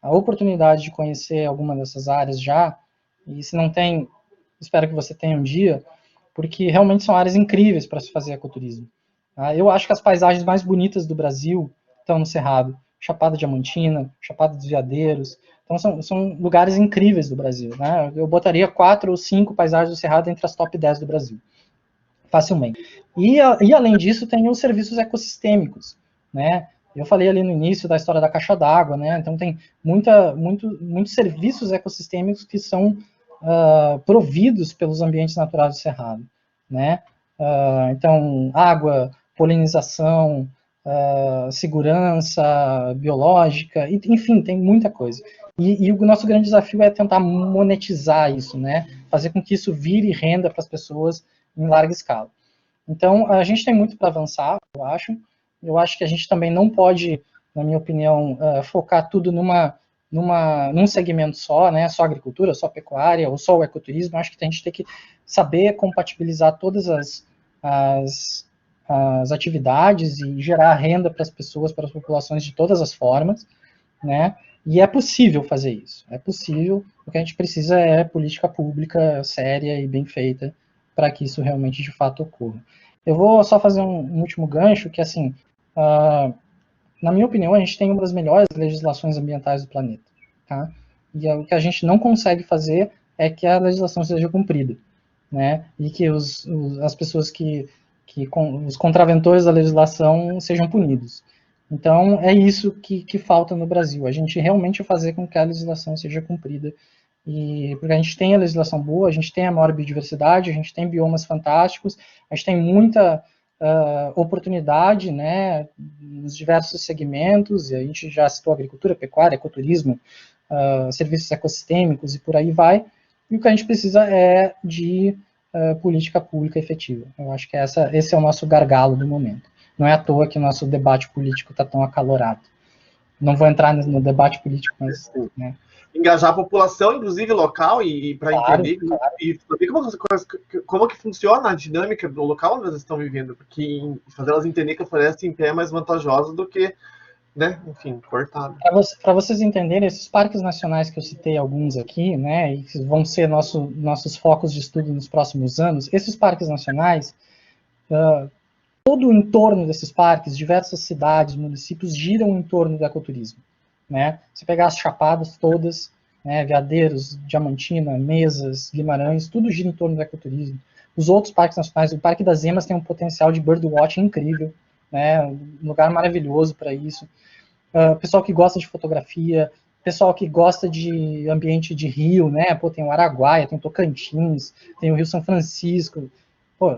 oportunidade de conhecer alguma dessas áreas já, e se não tem, espero que você tenha um dia, porque realmente são áreas incríveis para se fazer ecoturismo. Tá? Eu acho que as paisagens mais bonitas do Brasil estão no Cerrado. Chapada Diamantina, Chapada dos Veadeiros. Então são lugares incríveis do Brasil, né? Eu botaria 4 ou 5 paisagens do Cerrado entre as top 10 do Brasil, facilmente. E além disso, tem os serviços ecossistêmicos, né? Eu falei ali no início da história da caixa d'água, né? Então tem muitos serviços ecossistêmicos que são providos pelos ambientes naturais do Cerrado, né? Então, água, polinização, segurança biológica, enfim, tem muita coisa. E o nosso grande desafio é tentar monetizar isso, né? Fazer com que isso vire renda para as pessoas em larga escala. Então, a gente tem muito para avançar, eu acho. Eu acho que a gente também não pode, na minha opinião, focar tudo num segmento só, né? Só agricultura, só pecuária, ou só o ecoturismo. Eu acho que a gente tem que saber compatibilizar todas as atividades e gerar renda para as pessoas, para as populações de todas as formas, né? E é possível fazer isso. É possível. O que a gente precisa é política pública séria e bem feita para que isso realmente de fato ocorra. Eu vou só fazer um último gancho, que assim, na minha opinião, a gente tem uma das melhores legislações ambientais do planeta, tá? E o que a gente não consegue fazer é que a legislação seja cumprida, né? E que as pessoas os contraventores da legislação sejam punidos. Então, é isso que falta no Brasil, a gente realmente fazer com que a legislação seja cumprida. Porque a gente tem a legislação boa, a gente tem a maior biodiversidade, a gente tem biomas fantásticos, a gente tem muita oportunidade, né, nos diversos segmentos, e a gente já citou agricultura, pecuária, ecoturismo, serviços ecossistêmicos e por aí vai, e o que a gente precisa é de política pública efetiva. Eu acho que esse é o nosso gargalo do momento. Não é à toa que o nosso debate político está tão acalorado. Não vou entrar no debate político, mas... Né, engajar a população, inclusive local, e para entender e saber como que funciona a dinâmica do local onde elas estão vivendo, porque fazer elas entender que a floresta em pé é mais vantajosa do que, né, enfim, cortado. Para vocês entenderem, esses parques nacionais que eu citei alguns aqui, né, e que vão ser nossos focos de estudo nos próximos anos, esses parques nacionais, todo o entorno desses parques, diversas cidades, municípios giram em torno do ecoturismo. Né? Se pegar as chapadas todas, né, Veadeiros, Diamantina, Mesas, Guimarães, tudo gira em torno do ecoturismo. Os outros parques nacionais, o Parque das Emas tem um potencial de birdwatching incrível, né, um lugar maravilhoso para isso. Pessoal que gosta de fotografia, pessoal que gosta de ambiente de rio, né, pô, tem o Araguaia, tem o Tocantins, tem o Rio São Francisco, pô,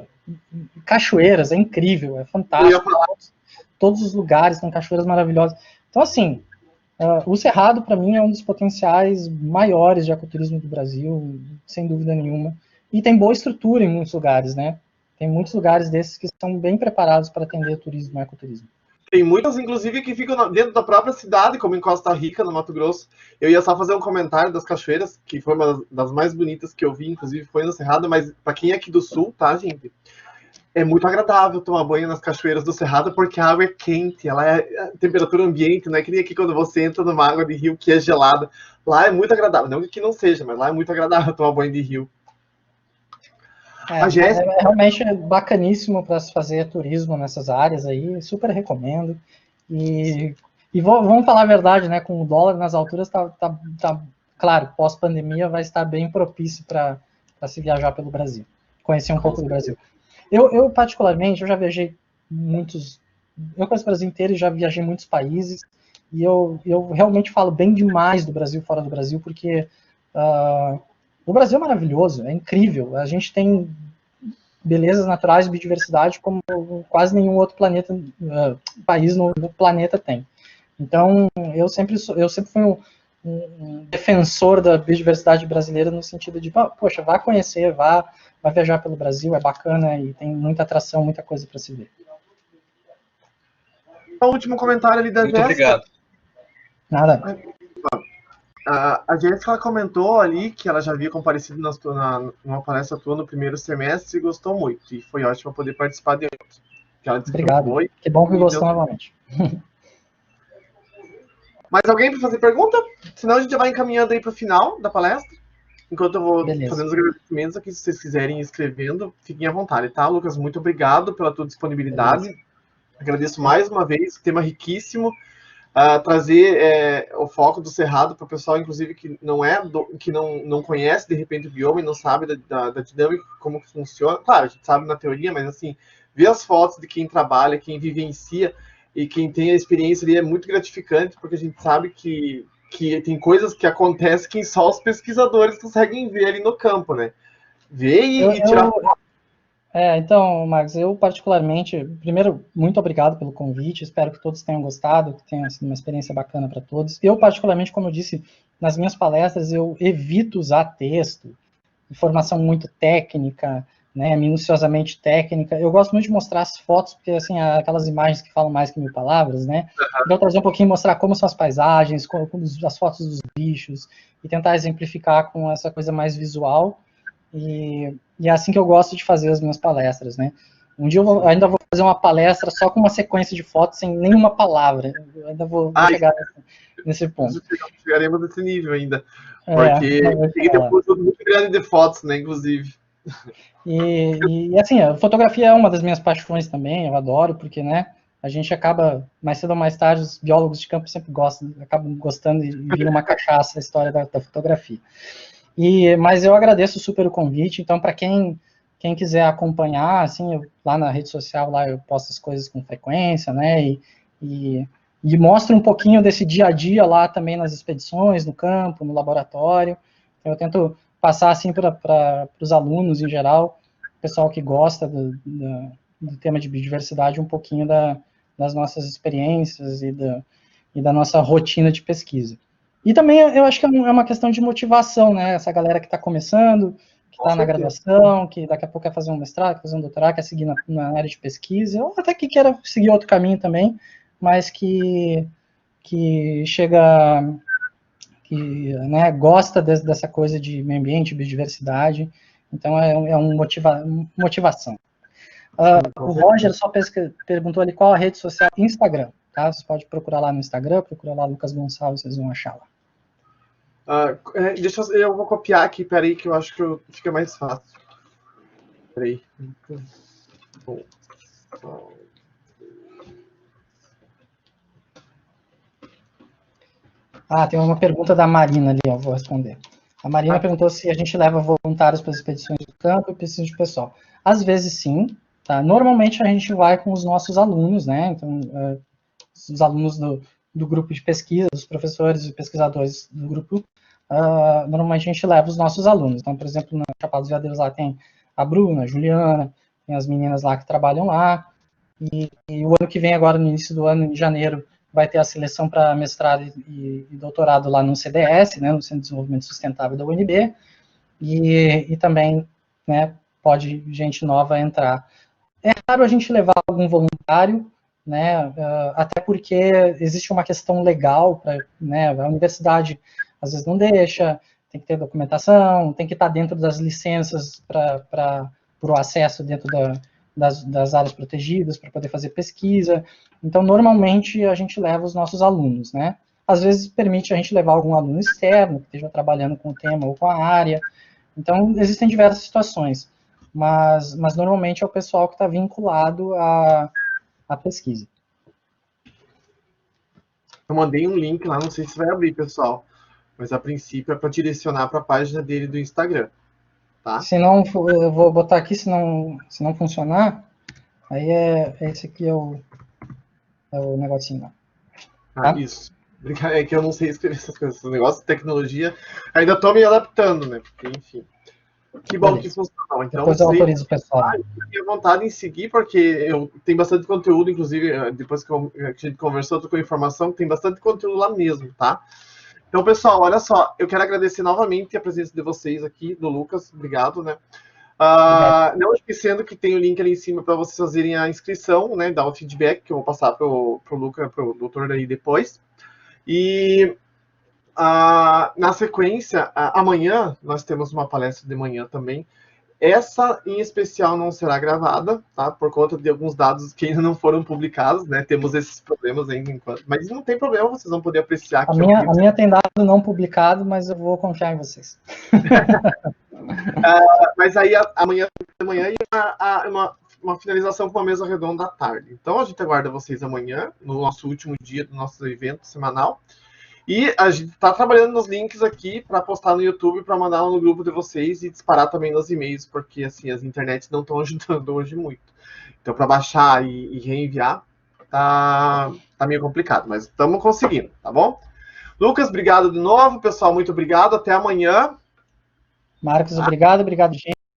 cachoeiras, é incrível, é fantástico. Todos os lugares têm cachoeiras maravilhosas. Então, assim, o Cerrado, para mim, é um dos potenciais maiores de ecoturismo do Brasil, sem dúvida nenhuma. E tem boa estrutura em muitos lugares, né? Tem muitos lugares desses que estão bem preparados para atender turismo e ecoturismo. Tem muitas, inclusive, que ficam dentro da própria cidade, como em Costa Rica, no Mato Grosso. Eu ia só fazer um comentário das cachoeiras, que foi uma das mais bonitas que eu vi, inclusive foi no Cerrado, mas para quem é aqui do Sul, tá, gente? É muito agradável tomar banho nas cachoeiras do Cerrado, porque a água é quente, ela é temperatura ambiente, não é que nem aqui quando você entra numa água de rio que é gelada. Lá é muito agradável, não que aqui não seja, mas lá é muito agradável tomar banho de rio. É realmente bacaníssimo para se fazer turismo nessas áreas aí, super recomendo. E vamos falar a verdade, né? Com o dólar nas alturas, claro, pós-pandemia vai estar bem propício para se viajar pelo Brasil, conhecer um pouco do Brasil. Eu particularmente, eu já viajei eu conheço o Brasil inteiro e já viajei em muitos países, e eu realmente falo bem demais do Brasil fora do Brasil, porque o Brasil é maravilhoso, é incrível, a gente tem belezas naturais e biodiversidade como quase nenhum outro país no planeta tem. Então, eu sempre fui um defensor da biodiversidade brasileira no sentido de, poxa, vá conhecer, vá viajar pelo Brasil, é bacana e tem muita atração, muita coisa para se ver. O último comentário ali da Muito Jéssica. obrigado. Nada. A Jéssica comentou ali que ela já havia comparecido numa palestra tua no primeiro semestre e gostou muito, e foi ótimo poder participar de outro. Obrigado. Que bom que gostou novamente. Mais alguém para fazer pergunta? Senão a gente já vai encaminhando aí para o final da palestra. Enquanto eu vou fazendo os agradecimentos aqui, se vocês quiserem ir escrevendo, fiquem à vontade, tá, Lucas? Muito obrigado pela tua disponibilidade. Beleza. Agradeço mais uma vez, tema riquíssimo. trazer o foco do Cerrado para o pessoal, inclusive, que não conhece, de repente, o bioma e não sabe da dinâmica, como que funciona. Claro, a gente sabe na teoria, mas, assim, ver as fotos de quem trabalha, quem vivencia e quem tem a experiência ali é muito gratificante, porque a gente sabe que tem coisas que acontecem que só os pesquisadores conseguem ver ali no campo, né? Ver e tirar foto. Então, Marcos, eu particularmente, primeiro, muito obrigado pelo convite, espero que todos tenham gostado, que tenha sido uma experiência bacana para todos. Eu, particularmente, como eu disse, nas minhas palestras, eu evito usar texto, informação muito técnica, né, minuciosamente técnica. Eu gosto muito de mostrar as fotos, porque, assim, aquelas imagens que falam mais que 1000 palavras, né? Então, trazer um pouquinho, mostrar como são as paisagens, como as fotos dos bichos, e tentar exemplificar com essa coisa mais visual. E é assim que eu gosto de fazer as minhas palestras, né? Um dia eu ainda vou fazer uma palestra só com uma sequência de fotos sem nenhuma palavra. Eu ainda vou chegar nesse ponto. Chegaremos nesse nível ainda. Porque tem um conjunto muito grande de fotos, né, inclusive. E assim, a fotografia é uma das minhas paixões também, eu adoro, porque, né, a gente acaba, mais cedo ou mais tarde, os biólogos de campo sempre acabam gostando e vira uma cachaça a história da fotografia. Mas eu agradeço super o convite, então para quem quiser acompanhar, assim, lá na rede social, lá eu posto as coisas com frequência, né, e mostro um pouquinho desse dia a dia lá também nas expedições, no campo, no laboratório. Então, eu tento passar, assim, para os alunos em geral, pessoal que gosta do tema de biodiversidade, um pouquinho das nossas experiências e da nossa rotina de pesquisa. E também eu acho que é uma questão de motivação, né? Essa galera que está começando, que está na graduação, que daqui a pouco quer fazer um mestrado, quer fazer um doutorado, quer seguir na área de pesquisa, ou até que queira seguir outro caminho também, mas que chega, né, gosta dessa coisa de meio ambiente, biodiversidade. Então é uma motivação. O Roger só perguntou ali qual a rede social. Instagram, tá? Você pode procurar lá no Instagram, procurar lá Lucas Gonçalves, vocês vão achar lá. Eu vou copiar aqui, peraí, que eu acho que fica mais fácil. Peraí. Tem uma pergunta da Marina ali, ó, vou responder. A Marina perguntou se a gente leva voluntários para as expedições do campo e pesquisa de pessoal. Às vezes sim, tá? Normalmente a gente vai com os nossos alunos, né? Então, os alunos do grupo de pesquisa, os professores e pesquisadores do grupo, normalmente a gente leva os nossos alunos. Então, por exemplo, na Chapada dos Veadeiros lá tem a Bruna, a Juliana, tem as meninas lá que trabalham lá, e o ano que vem, agora no início do ano, em janeiro, vai ter a seleção para mestrado e doutorado lá no CDS, né, no Centro de Desenvolvimento Sustentável da UNB, e também, né, pode gente nova entrar. É raro a gente levar algum voluntário, né, até porque existe uma questão legal, né, a universidade às vezes não deixa, tem que ter documentação, tem que estar dentro das licenças para o acesso dentro das áreas protegidas, para poder fazer pesquisa. Então, normalmente, a gente leva os nossos alunos, né? Às vezes, permite a gente levar algum aluno externo, que esteja trabalhando com o tema ou com a área. Então, existem diversas situações, mas normalmente é o pessoal que está vinculado à pesquisa. Eu mandei um link lá, não sei se vai abrir, pessoal, mas a princípio é para direcionar para a página dele do Instagram. Tá? Se não, eu vou botar aqui, se não funcionar, aí esse aqui é o negocinho lá. Tá? Isso. É que eu não sei escrever essas coisas, esses negócios de tecnologia. Ainda estou me adaptando, né? Porque, enfim. Que bom que funcionou. Então, depois eu autorizo o pessoal. Fiquei à vontade em seguir, porque tem bastante conteúdo, inclusive, depois que a gente conversou, tô com informação, tem bastante conteúdo lá mesmo, tá? Então, pessoal, olha só, eu quero agradecer novamente a presença de vocês aqui, do Lucas, obrigado, né? Não esquecendo que tem o link ali em cima para vocês fazerem a inscrição, né? Dar o feedback, que eu vou passar pro Lucas, pro doutor aí depois. E na sequência, amanhã, nós temos uma palestra de manhã também. Essa, em especial, não será gravada, tá? Por conta de alguns dados que ainda não foram publicados, né? Temos esses problemas ainda enquanto. Mas não tem problema, vocês vão poder apreciar. A minha tem dado não publicado, mas eu vou confiar em vocês. Mas aí, amanhã de manhã, uma finalização com uma mesa redonda à tarde. Então, a gente aguarda vocês amanhã, no nosso último dia do nosso evento semanal. E a gente está trabalhando nos links aqui para postar no YouTube, para mandar no grupo de vocês e disparar também nos e-mails, porque assim, as internets não estão ajudando hoje muito. Então, para baixar e reenviar, tá meio complicado, mas estamos conseguindo, tá bom? Lucas, obrigado de novo. Pessoal, muito obrigado. Até amanhã. Marcos, obrigado, gente.